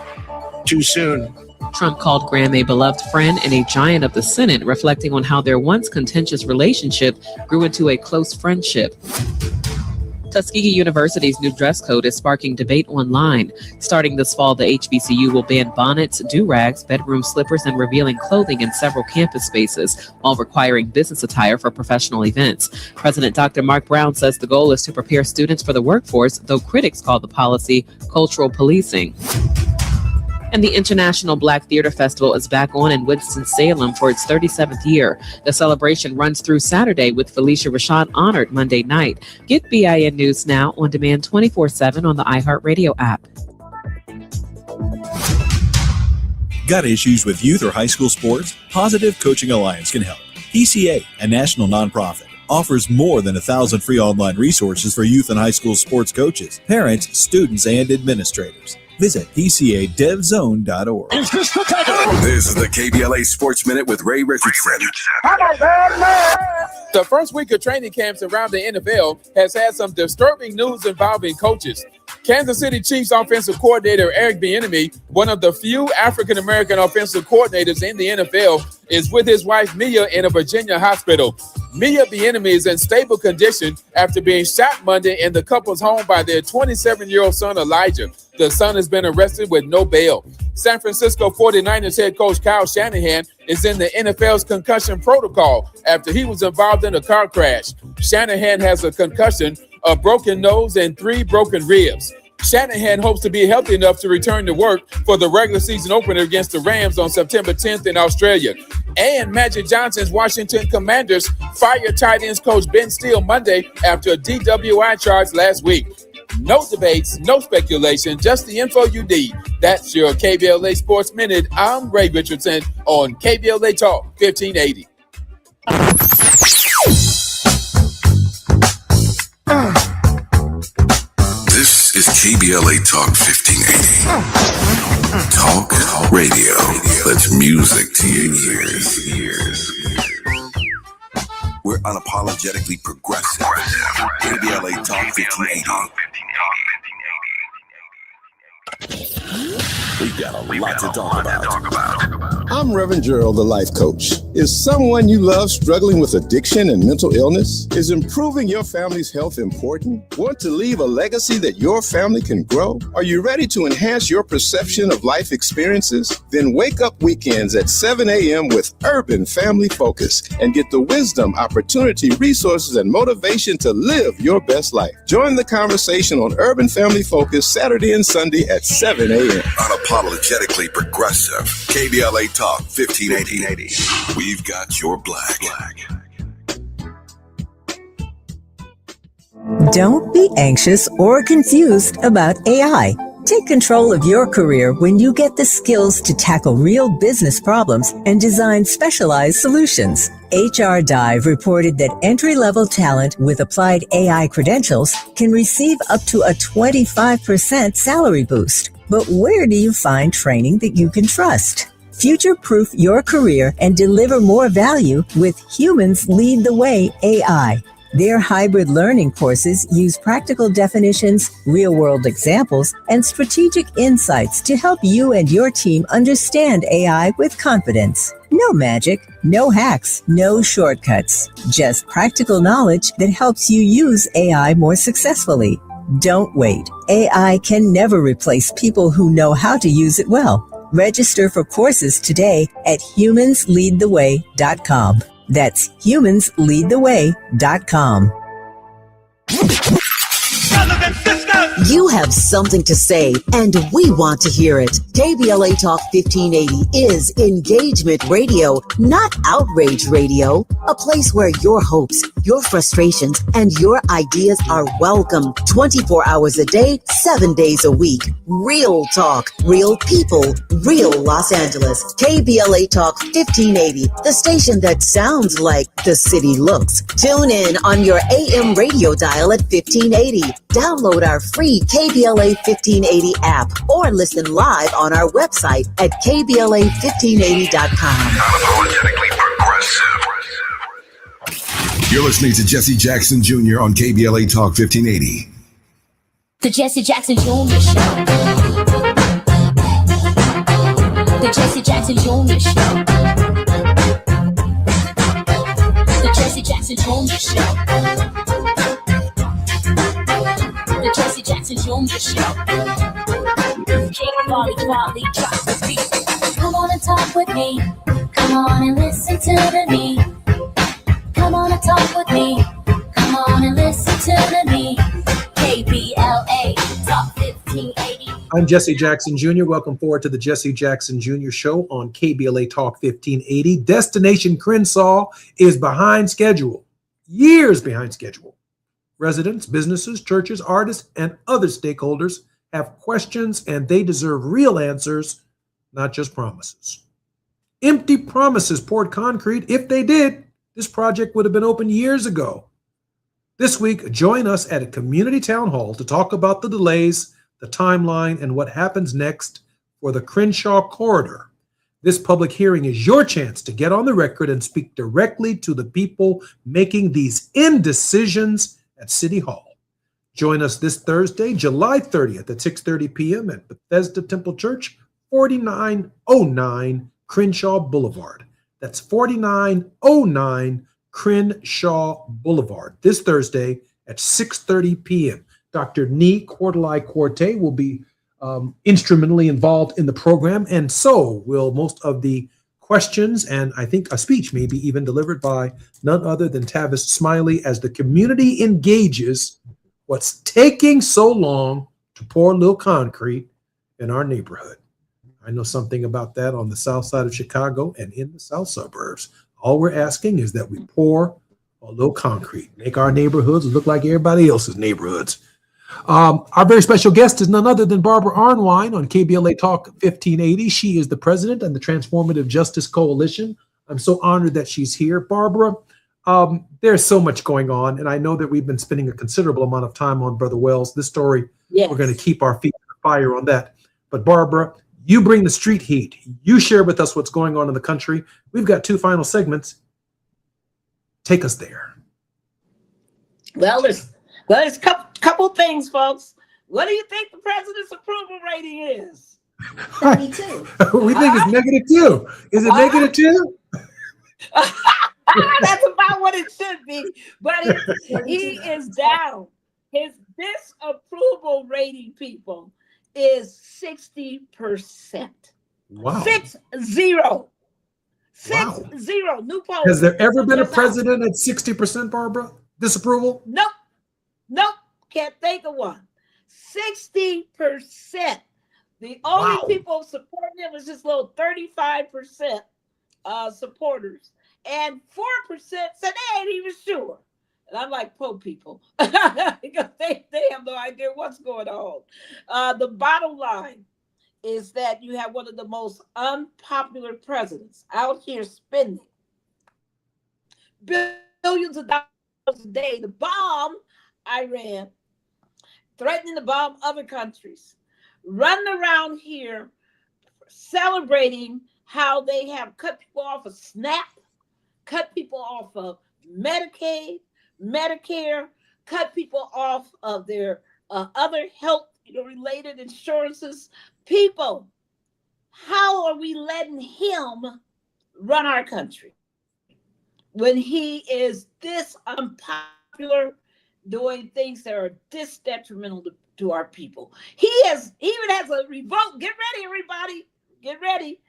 too soon. Trump called Graham a beloved friend and a giant of the Senate, reflecting on how their once contentious relationship grew into a close friendship. Tuskegee University's new dress code is sparking debate online. Starting this fall, the HBCU will ban bonnets, do-rags, bedroom slippers, and revealing clothing in several campus spaces, while requiring business attire for professional events. President Dr. Mark Brown says the goal is to prepare students for the workforce, though critics call the policy cultural policing. And the International Black Theater Festival is back on in Winston-Salem for its 37th year. The celebration runs through Saturday with Felicia Rashad honored Monday night. Get BIN News Now on demand 24/7 on the iHeartRadio app. Got issues with youth or high school sports? Positive Coaching Alliance can help. PCA, a national nonprofit, offers more than 1,000 free online resources for youth and high school sports coaches, parents, students, and administrators. Visit PCADevZone.org. This is the KBLA Sports Minute with Ray Richardson. The first week of training camps around the NFL has had some disturbing news involving coaches. Kansas City Chiefs offensive coordinator Eric Bieniemy, one of the few African-American offensive coordinators in the NFL, is with his wife Mia in a Virginia hospital. Mia Bieniemy is in stable condition after being shot Monday in the couple's home by their 27-year-old son Elijah. The son has been arrested with no bail. San Francisco 49ers head coach Kyle Shanahan is in the NFL's concussion protocol after he was involved in a car crash. Shanahan has a concussion, a broken nose, and 3 broken ribs. Shanahan hopes to be healthy enough to return to work for the regular season opener against the Rams on September 10th in Australia. And Magic Johnson's Washington Commanders fired tight ends coach Ben Steele Monday after a DWI charge last week. No debates, no speculation, just the info you need. That's your KBLA Sports Minute. I'm Ray Richardson on KBLA Talk 1580. This is KBLA Talk 1580. Talk radio. That's music to your ears. We're unapologetically progressive. KBLA Talk 1580. We've got a lot to talk about. I'm Reverend Gerald, the life coach. Is someone you love struggling with addiction and mental illness? Is improving your family's health important? Want to leave a legacy that your family can grow? Are you ready to enhance your perception of life experiences? Then wake up weekends at 7 a.m. with Urban Family Focus and get the wisdom, opportunity, resources, and motivation to live your best life. Join the conversation on Urban Family Focus Saturday and Sunday at 7 a.m. Unapologetically progressive. KBLA Talk 1580. We've got your black. Don't be anxious or confused about AI. Take control of your career when you get the skills to tackle real business problems and design specialized solutions. HR Dive reported that entry-level talent with applied AI credentials can receive up to a 25% salary boost. But where do you find training that you can trust? Future-proof your career and deliver more value with Humans Lead the Way AI. Their hybrid learning courses use practical definitions, real-world examples, and strategic insights to help you and your team understand AI with confidence. No magic, no hacks, no shortcuts. Just practical knowledge that helps you use AI more successfully. Don't wait. AI can never replace people who know how to use it well. Register for courses today at humansleadtheway.com. That's humansleadtheway.com. You have something to say, and we want to hear it. KBLA Talk 1580 is engagement radio, not outrage radio. A place where your hopes, your frustrations, and your ideas are welcome 24 hours a day, 7 days a week. Real talk, real people, real Los Angeles. KBLA Talk 1580, the station that sounds like the city looks. Tune in on your AM radio dial at 1580. Download our free KBLA 1580 app or listen live on our website at KBLA1580.com. Unapologetically progressive. You're listening to Jesse Jackson Jr. on KBLA Talk 1580. The Jesse Jackson Jr. Show. The The Jesse Jackson Jr. Show. The Jesse Jackson Jr. Show. The Jesse Jackson Jr. Show. Quality, drop the beat. Come on and talk with me. Come on and listen to me. Come on and talk with me. Come on and listen to me. KBLA Talk 1580. I'm Jesse Jackson Jr. Welcome forward to the Jesse Jackson Jr. Show on KBLA Talk 1580. Destination Crenshaw is behind schedule, years behind schedule. Residents, businesses, churches, artists, and other stakeholders have questions, and they deserve real answers, not just promises. Empty promises poured concrete. If they did, this project would have been open years ago. This week, join us at a community town hall to talk about the delays, the timeline, and what happens next for the Crenshaw corridor. This public hearing is your chance to get on the record and speak directly to the people making these indecisions at City Hall. Join us this Thursday, July 30th at 6:30 p.m. at Bethesda Temple Church, 4909 Crenshaw Boulevard. That's 4909 Crenshaw Boulevard. This Thursday at 6:30 p.m. Dr. Nee Quartelai-Corte will be instrumentally involved in the program, and so will most of the questions, and I think a speech may be even delivered by none other than Tavis Smiley as the community engages what's taking so long to pour a little concrete in our neighborhood. I know something about that on the south side of Chicago and in the south suburbs. All we're asking is that we pour a little concrete, make our neighborhoods look like everybody else's neighborhoods. Our very special guest is none other than Barbara Arnwine on KBLA Talk 1580. She is the president of the Transformative Justice Coalition. I'm so honored that she's here. Barbara, there's so much going on, and I know that we've been spending a considerable amount of time on Brother Wells. This story, yes, we're going to keep our feet on the fire on that. But Barbara, you bring the street heat. You share with us what's going on in the country. We've got two final segments. Take us there. Well, there's a couple things, folks. What do you think the president's approval rating is? 72. We think it's -2. Is it -2? That's about what it should be, but he is down. His disapproval rating, people, is 60%. Wow. 60. Wow. 60. New poll. Has there ever been a president at 60%, Barbara? Disapproval? Nope. Can't think of one. 60%. The only people supporting him is just little 35% supporters. And 4% said they ain't even sure. And I'm like, poor people. Because they have no idea what's going on. The bottom line is that you have one of the most unpopular presidents out here spending billions of dollars a day to bomb Iran, threatening to bomb other countries, running around here celebrating how they have cut people off of SNAP, cut people off of Medicaid, Medicare, cut people off of their other health related insurances. People, how are we letting him run our country when he is this unpopular, doing things that are this detrimental to our people? He even has a revolt. Get ready, everybody. Get ready.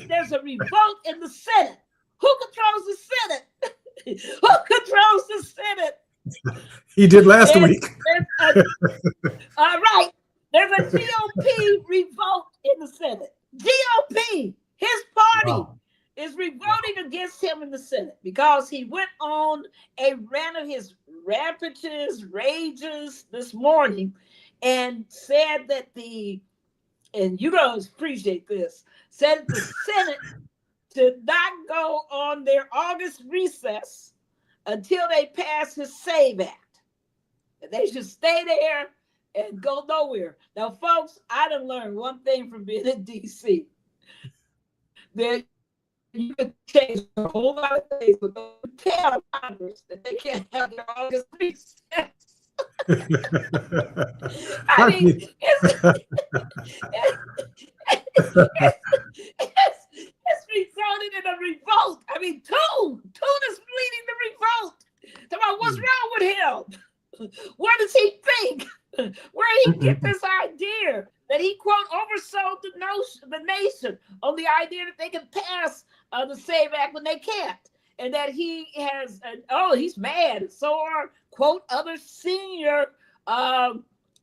There's a revolt in the Senate. Who controls the Senate? Who controls the Senate? He did last week. All right. There's a GOP revolt in the Senate. GOP, his party, is revolting against him in the Senate because he went on a rant of his rages this morning and said that and you guys appreciate this, said the Senate should not go on their August recess until they pass his SAVE Act. They should stay there and go nowhere. Now, folks, I done learned one thing from being in D.C. That you can change a whole lot of things, but don't tell Congress that they can't have their August recess. I mean, running in a revolt. I mean, Toon is leading the revolt. Talk about what's wrong with him. What does he think? Where did he get this idea that he, quote, oversold the nation on the idea that they can pass the SAVE Act when they can't? And that he has, he's mad. So are, quote, other senior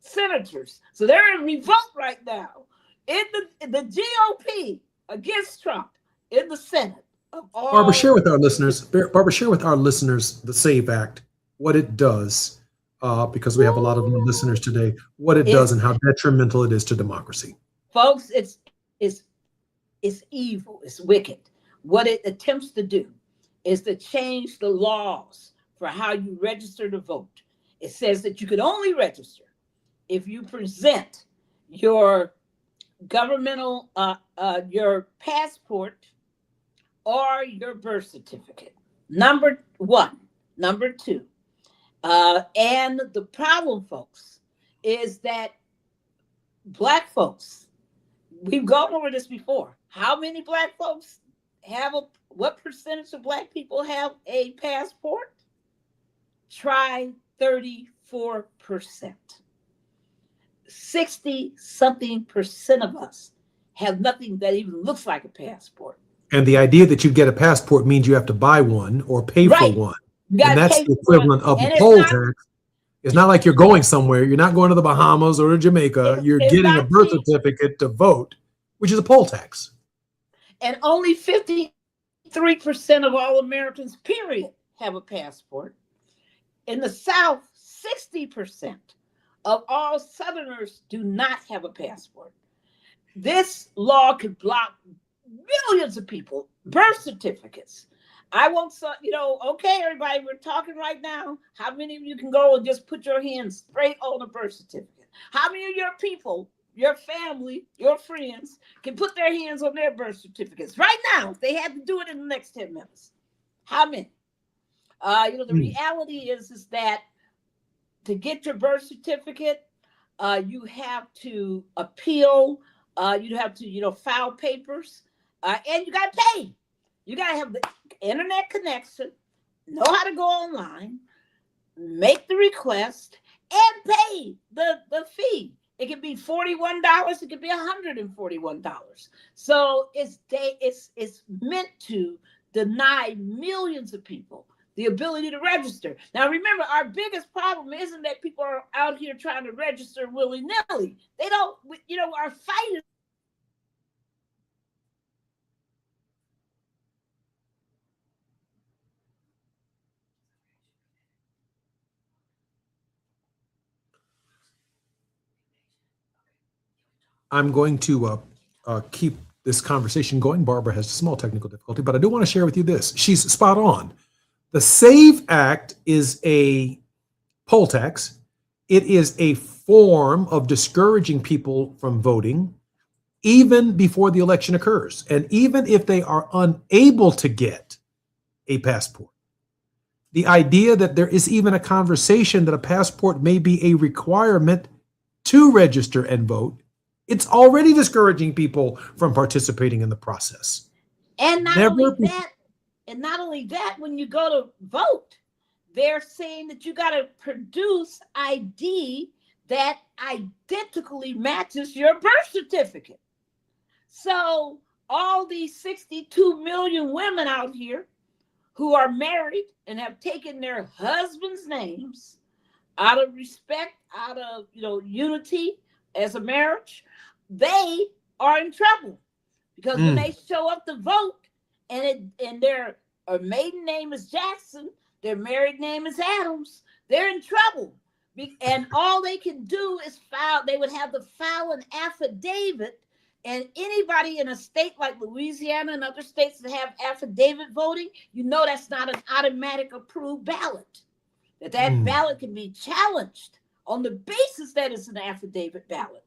senators. So they're in revolt right now in the GOP against Trump in the Senate. Barbara, share with our listeners. Barbara, share with our listeners the SAVE Act, what it does, because we have a lot of new listeners today. What it does and how detrimental it is to democracy. Folks, it's evil. It's wicked. What it attempts to do is to change the laws for how you register to vote. It says that you could only register if you present your governmental, your passport or your birth certificate. Number one. Number two. And the problem, folks, is that Black folks, we've gone over this before. How many Black folks what percentage of Black people have a passport? Try 34%. 60-something% of us have nothing that even looks like a passport. And the idea that you get a passport means you have to buy one or pay for one. And that's the equivalent of the poll tax. It's not like you're going somewhere. You're not going to the Bahamas or to Jamaica. You're getting a birth certificate to vote, which is a poll tax. And only 53% of all Americans, period, have a passport. In the South, 60% of all Southerners do not have a passport. This law could block millions of people, birth certificates. I want some, okay, everybody, we're talking right now. How many of you can go and just put your hands straight on a birth certificate? How many of your people, your family, your friends can put their hands on their birth certificates right now if they had to do it in the next 10 minutes? How many? The reality is that to get your birth certificate, you have to appeal, you have to, file papers, and you got to pay. You got to have the internet connection, know how to go online, make the request, and pay the fee. It can be $41. It can be $141. So it's meant to deny millions of people the ability to register. Now, remember, our biggest problem isn't that people are out here trying to register willy-nilly. They don't, our fight is I'm going to keep this conversation going. Barbara has a small technical difficulty, but I do want to share with you this. She's spot on. The SAVE Act is a poll tax. It is a form of discouraging people from voting even before the election occurs. And even if they are unable to get a passport, the idea that there is even a conversation that a passport may be a requirement to register and vote, it's already discouraging people from participating in the process. And not only that, when you go to vote, they're saying that you got to produce ID that identically matches your birth certificate. So all these 62 million women out here who are married and have taken their husbands' names out of respect, out of unity as a marriage, they are in trouble because when they show up to vote and their maiden name is Jackson, their married name is Adams, they're in trouble. And all they can do is file, they would have to file an affidavit, and anybody in a state like Louisiana and other states that have affidavit voting, that's not an automatic approved ballot. That ballot can be challenged on the basis that it's an affidavit ballot.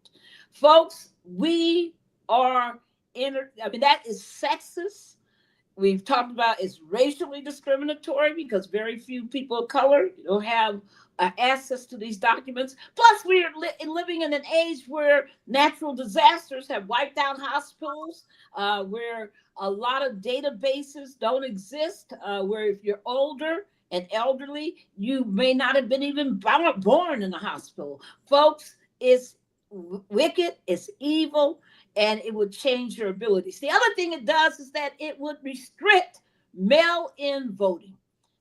Folks, we are that is sexist. we've talked about it's racially discriminatory because very few people of color don't have access to these documents. Plus, we're living in an age where natural disasters have wiped out hospitals, where a lot of databases don't exist, where if you're older and elderly, you may not have been even born in a hospital. Folks, it's wicked, it's evil, and it would change your abilities. The other thing it does is that it would restrict mail-in voting.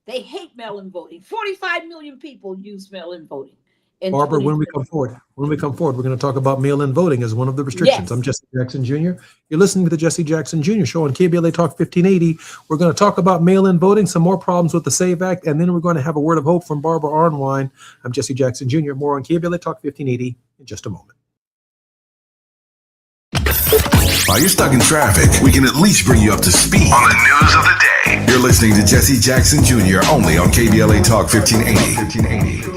They hate mail-in voting. 45 million people use mail-in voting. Barbara, when we come forward, we're going to talk about mail-in voting as one of the restrictions. Yes. I'm Jesse Jackson Jr. You're listening to the Jesse Jackson Jr. Show on KBLA Talk 1580. We're going to talk about mail-in voting, some more problems with the SAVE Act, and then we're going to have a word of hope from Barbara Arnwine. I'm Jesse Jackson Jr. More on KBLA Talk 1580 in just a moment. While you're stuck in traffic, we can at least bring you up to speed on the news of the day. You're listening to Jesse Jackson Jr. only on KBLA Talk 1580.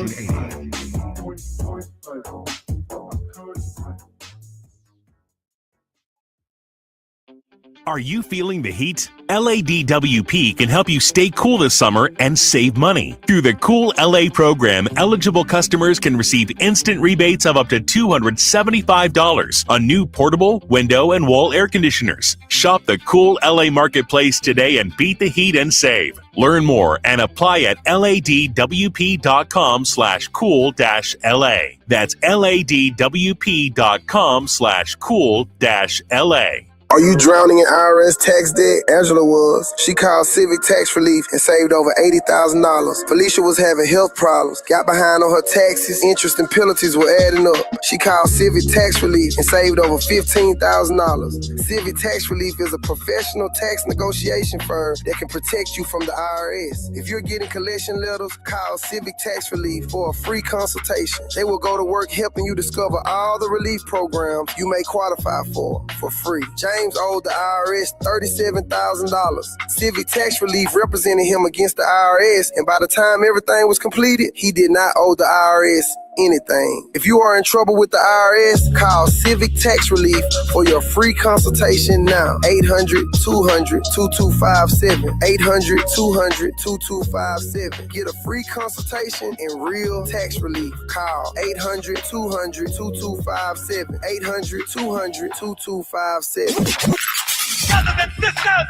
Are you feeling the heat? LADWP can help you stay cool this summer and save money. Through the Cool LA program, eligible customers can receive instant rebates of up to $275 on new portable, window, and wall air conditioners. Shop the Cool LA Marketplace today and beat the heat and save. Learn more and apply at ladwp.com/cool-LA. That's ladwp.com/cool-LA. Are you drowning in IRS tax debt? Angela was. She called Civic Tax Relief and saved over $80,000. Felicia was having health problems, got behind on her taxes, interest and penalties were adding up. She called Civic Tax Relief and saved over $15,000. Civic Tax Relief is a professional tax negotiation firm that can protect you from the IRS. If you're getting collection letters, call Civic Tax Relief for a free consultation. They will go to work helping you discover all the relief programs you may qualify for free. James owed the IRS $37,000. Civic Tax Relief represented him against the IRS, and by the time everything was completed, he did not owe the IRS anything. If you are in trouble with the IRS, call Civic Tax Relief for your free consultation now. 800-200-2257. 800-200-2257. Get a free consultation and real tax relief. Call 800-200-2257. 800-200-2257.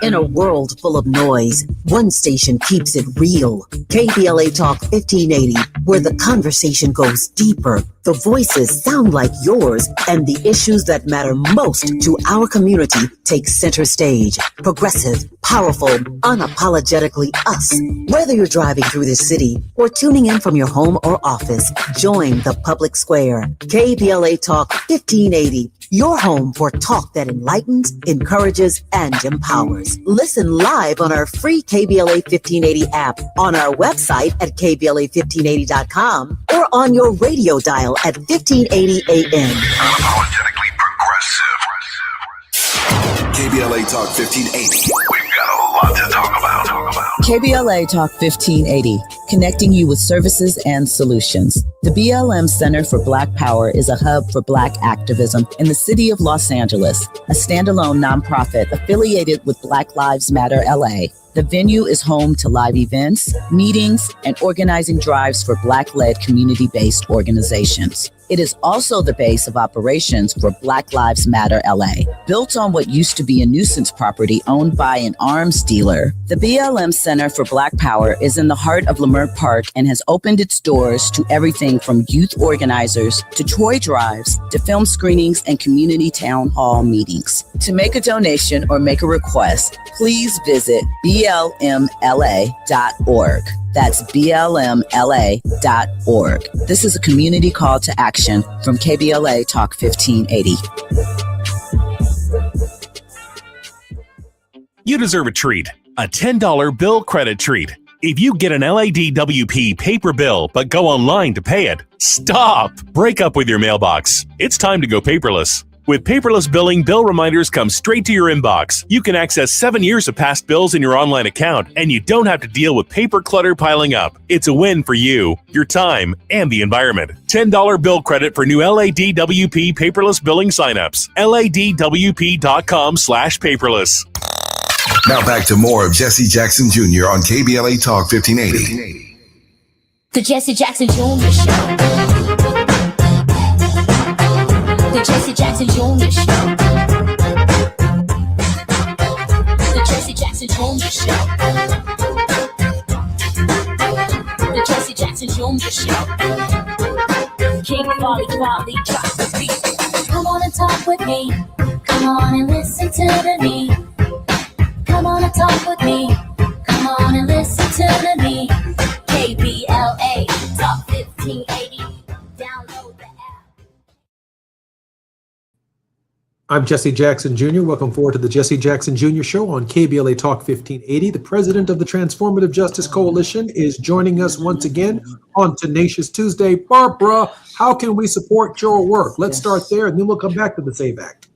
In a world full of noise, one station keeps it real. KBLA Talk 1580, where the conversation goes deeper, the voices sound like yours, and the issues that matter most to our community take center stage. Progressive, powerful, unapologetically us. Whether you're driving through the city or tuning in from your home or office, join the public square. KBLA Talk 1580. Your home for talk that enlightens, encourages, and empowers. Listen live on our free KBLA 1580 app, on our website at KBLA1580.com, or on your radio dial at 1580 AM. Unapologetically progressive. KBLA Talk 1580. We've got a lot to talk about. KBLA Talk 1580, connecting you with services and solutions. The BLM Center for Black Power is a hub for Black activism in the city of Los Angeles, a standalone nonprofit affiliated with Black Lives Matter LA. The venue is home to live events, meetings, and organizing drives for Black-led community-based organizations. It is also the base of operations for Black Lives Matter LA. Built on what used to be a nuisance property owned by an arms dealer, the BLM Center for Black Power is in the heart of Leimert Park and has opened its doors to everything from youth organizers to toy drives to film screenings and community town hall meetings. To make a donation or make a request, please visit blmla.org. That's blmla.org. This is a community call to action from KBLA Talk 1580. You deserve a treat, a $10 bill credit treat. If you get an LADWP paper bill but go online to pay it, stop! Break up with your mailbox. It's time to go paperless. With paperless billing, bill reminders come straight to your inbox. You can access 7 years of past bills in your online account, and you don't have to deal with paper clutter piling up. It's a win for you, your time, and the environment. $10 bill credit for new LADWP paperless billing signups. LADWP.com/paperless. Now back to more of Jesse Jackson Jr. on KBLA Talk 1580. The Jesse Jackson Jr. Show. The Jesse Jackson Jr. Show. The Jesse Jackson Jr. Show. The Jesse Jackson Jr. Show. King Volley, drop the beat. Come on and talk with me. Come on and listen to the me. Come on and talk with me. Come on and listen to the me. KBLA Talk 1580. Download the app. I'm Jesse Jackson Jr. Welcome forward to the Jesse Jackson Jr. Show on KBLA Talk 1580. The president of the Transformative Justice Coalition is joining us once again on Tenacious Tuesday. Barbara, how can we support your work? Let's start there, and then we'll come back to the SAVE Act.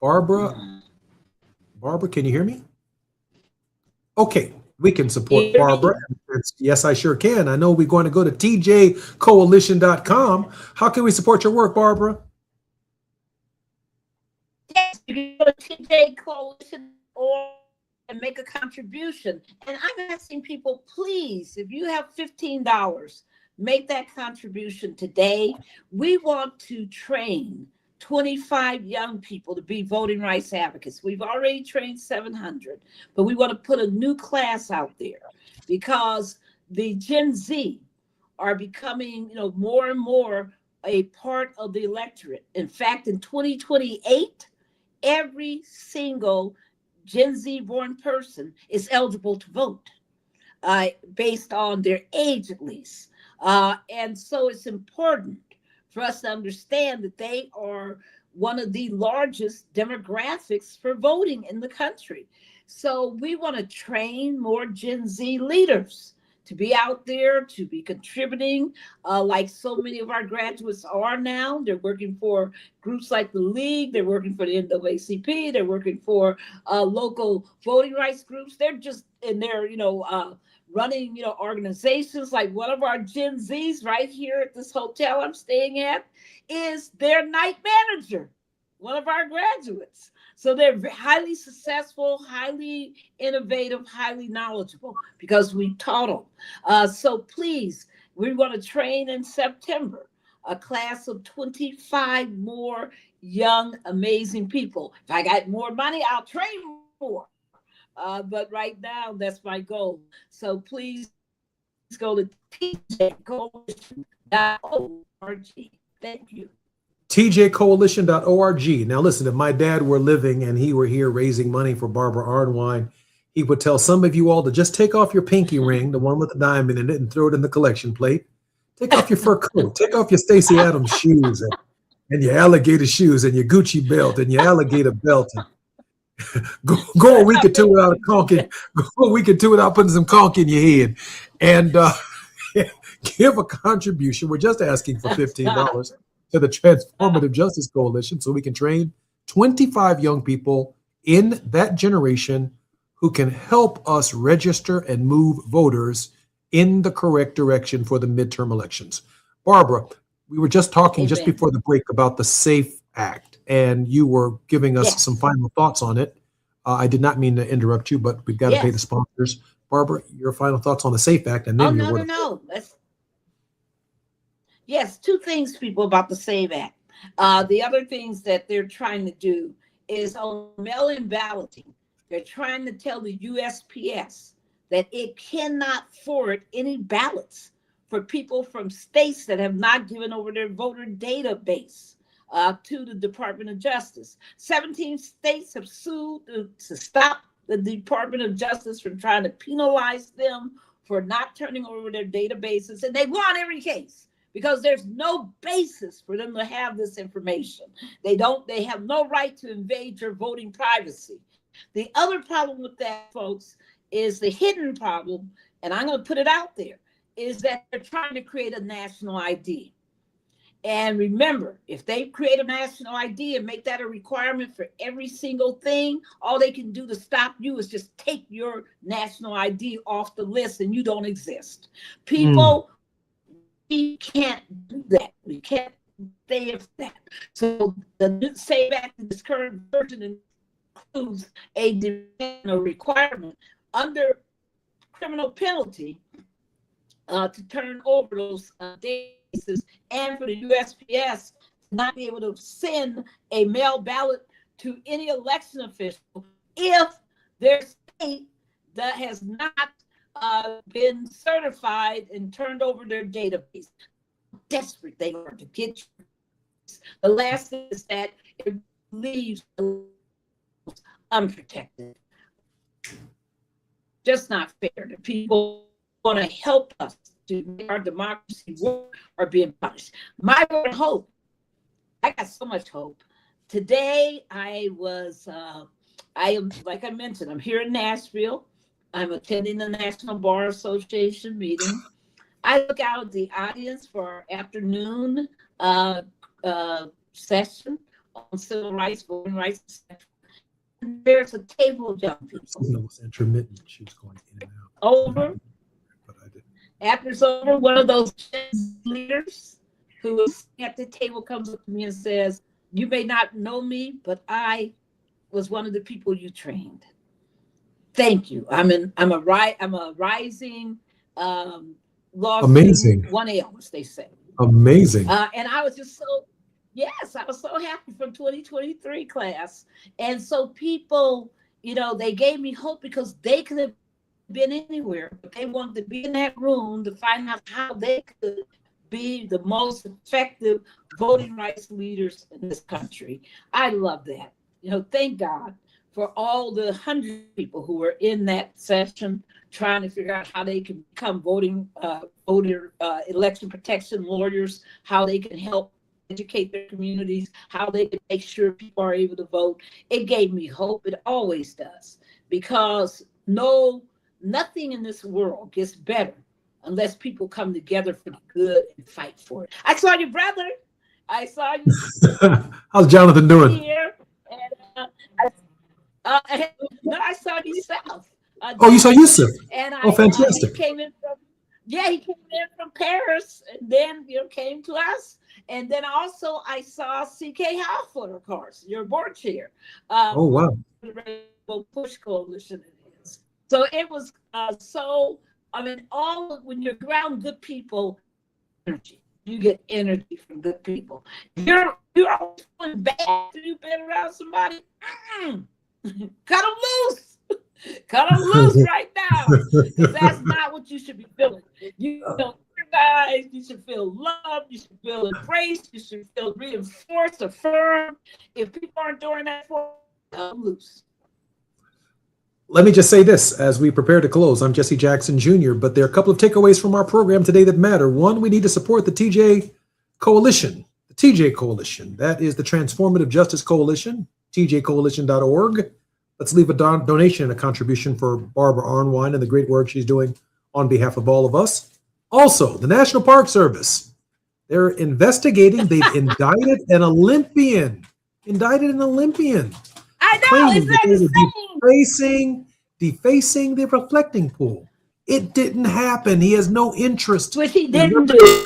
Barbara, can you hear me? Okay, we can support Barbara. Yes, I sure can. I know we're going to go to tjcoalition.com. How can we support your work, Barbara? Yes, you can go to TJ Coalition and make a contribution. And I'm asking people, please, if you have $15, make that contribution today. We want to train 25 young people to be voting rights advocates. We've already trained 700, but we want to put a new class out there because the Gen Z are becoming, more and more a part of the electorate. In fact, in 2028, every single Gen Z born person is eligible to vote based on their age, at least. And so it's important for us to understand that they are one of the largest demographics for voting in the country. So we want to train more Gen Z leaders to be out there, to be contributing, like so many of our graduates are now. They're working for groups like the League, they're working for the NAACP, they're working for local voting rights groups. They're just in there, running, organizations. Like one of our Gen Zs right here at this hotel I'm staying at is their night manager, one of our graduates. So they're highly successful, highly innovative, highly knowledgeable because we taught them. So please, we want to train in September a class of 25 more young, amazing people. If I got more money, I'll train more. But right now, that's my goal. So please go to tjcoalition.org. Thank you. tjcoalition.org. Now listen, if my dad were living and he were here raising money for Barbara Arnwine, he would tell some of you all to just take off your pinky ring, the one with the diamond in it, and throw it in the collection plate. Take off your fur coat. Take off your Stacey Adams shoes and your alligator shoes and your Gucci belt and your alligator belt. And go a week or two without a conch. Go a week or two without putting some conch in your head, and give a contribution. We're just asking for $15 to the Transformative Justice Coalition so we can train 25 young people in that generation who can help us register and move voters in the correct direction for the midterm elections. Barbara, we were just talking just before the break about the SAFE Act, and you were giving us some final thoughts on it. I did not mean to interrupt you, but we've got to pay the sponsors. Barbara, your final thoughts on the SAFE Act, and then No. Yes, two things, people, about the SAVE Act. The other things that they're trying to do is on mail-in balloting. They're trying to tell the USPS that it cannot forward any ballots for people from states that have not given over their voter database to the Department of Justice. 17 states have sued to stop the Department of Justice from trying to penalize them for not turning over their databases, and they won every case because there's no basis for them to have this information. They have no right to invade your voting privacy. The other problem with that, folks, is the hidden problem, and I'm going to put it out there, is that they're trying to create a national ID. And remember, if they create a national ID and make that a requirement for every single thing, all they can do to stop you is just take your national ID off the list and you don't exist. People, we can't do that. We can't they have that. So the Save Act in this current version includes a demand or requirement under criminal penalty to turn over those databases, and for the USPS to not be able to send a mail ballot to any election official if their state that has not been certified and turned over their database. Desperate they are to get you. The last thing is that it leaves unprotected. Just not fair. The people want to help us to make our democracy work are being punished. My word, hope. I got so much hope. Today I am, like I mentioned, I'm here in Nashville. I'm attending the National Bar Association meeting. I look out at the audience for our afternoon session on civil rights, voting rights. There's a table of young people. It was intermittent. She was going in and out. Over. After it's over, one of those leaders who was at the table comes up to me and says, "You may not know me, but I was one of the people you trained. Thank you. I'm a rising law Amazing. 1L, as they say. Amazing. And I was just I was so happy from 2023 class. And so people, they gave me hope because they could have been anywhere, but they wanted to be in that room to find out how they could be the most effective voting rights leaders in this country. I love that. Thank God for all the 100 people who were in that session trying to figure out how they can become voter election protection lawyers, how they can help educate their communities, how they can make sure people are able to vote. It gave me hope. It always does, because nothing in this world gets better unless people come together for the good and fight for it. I saw your brother. I saw you. How's Jonathan doing? Here, and I saw yourself. You saw Yusuf. And Fantastic. He came in from Paris, and then came to us. And then also I saw C.K. Halford, of course, your board chair. Oh, wow. The Rainbow Push Coalition it is. So it was when you're around good people, energy. You get energy from good people. You're always feeling bad. You've been around somebody. Cut them loose. Cut them loose right now. Because that's not what you should be feeling. You feel recognized. You should feel loved. You should feel embraced. You should feel reinforced, affirmed. If people aren't doing that for you, cut them loose. Let me just say this as we prepare to close. I'm Jesse Jackson Jr., but there are a couple of takeaways from our program today that matter. One, we need to support the TJ Coalition. The TJ Coalition, that is the Transformative Justice Coalition, tjcoalition.org. Let's leave a donation and a contribution for Barbara Arnwine and the great work she's doing on behalf of all of us. Also, the National Park Service. They're investigating. They've indicted an Olympian. I know, is that defacing the reflecting pool. It didn't happen. He has no interest. Which he didn't do.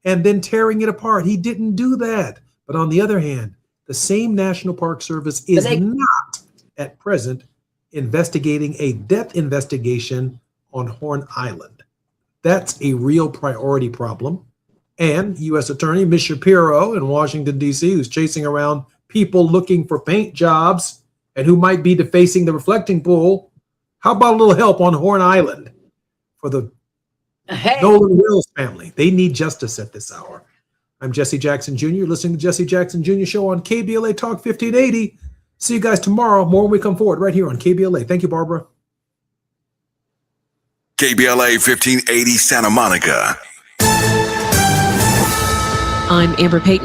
And then tearing it apart. He didn't do that. But on the other hand, the same National Park Service is not at present investigating a death investigation on Horn Island. That's a real priority problem. And U.S. Attorney Ms. Shapiro in Washington, D.C., who's chasing around people looking for paint jobs and who might be defacing the reflecting pool. How about a little help on Horn Island for the Nolan Wills family? They need justice at this hour. I'm Jesse Jackson Jr., listening to Jesse Jackson Jr. Show on KBLA Talk 1580. See you guys tomorrow. More when we come forward right here on KBLA. Thank you, Barbara. KBLA 1580 Santa Monica. I'm Amber Payton.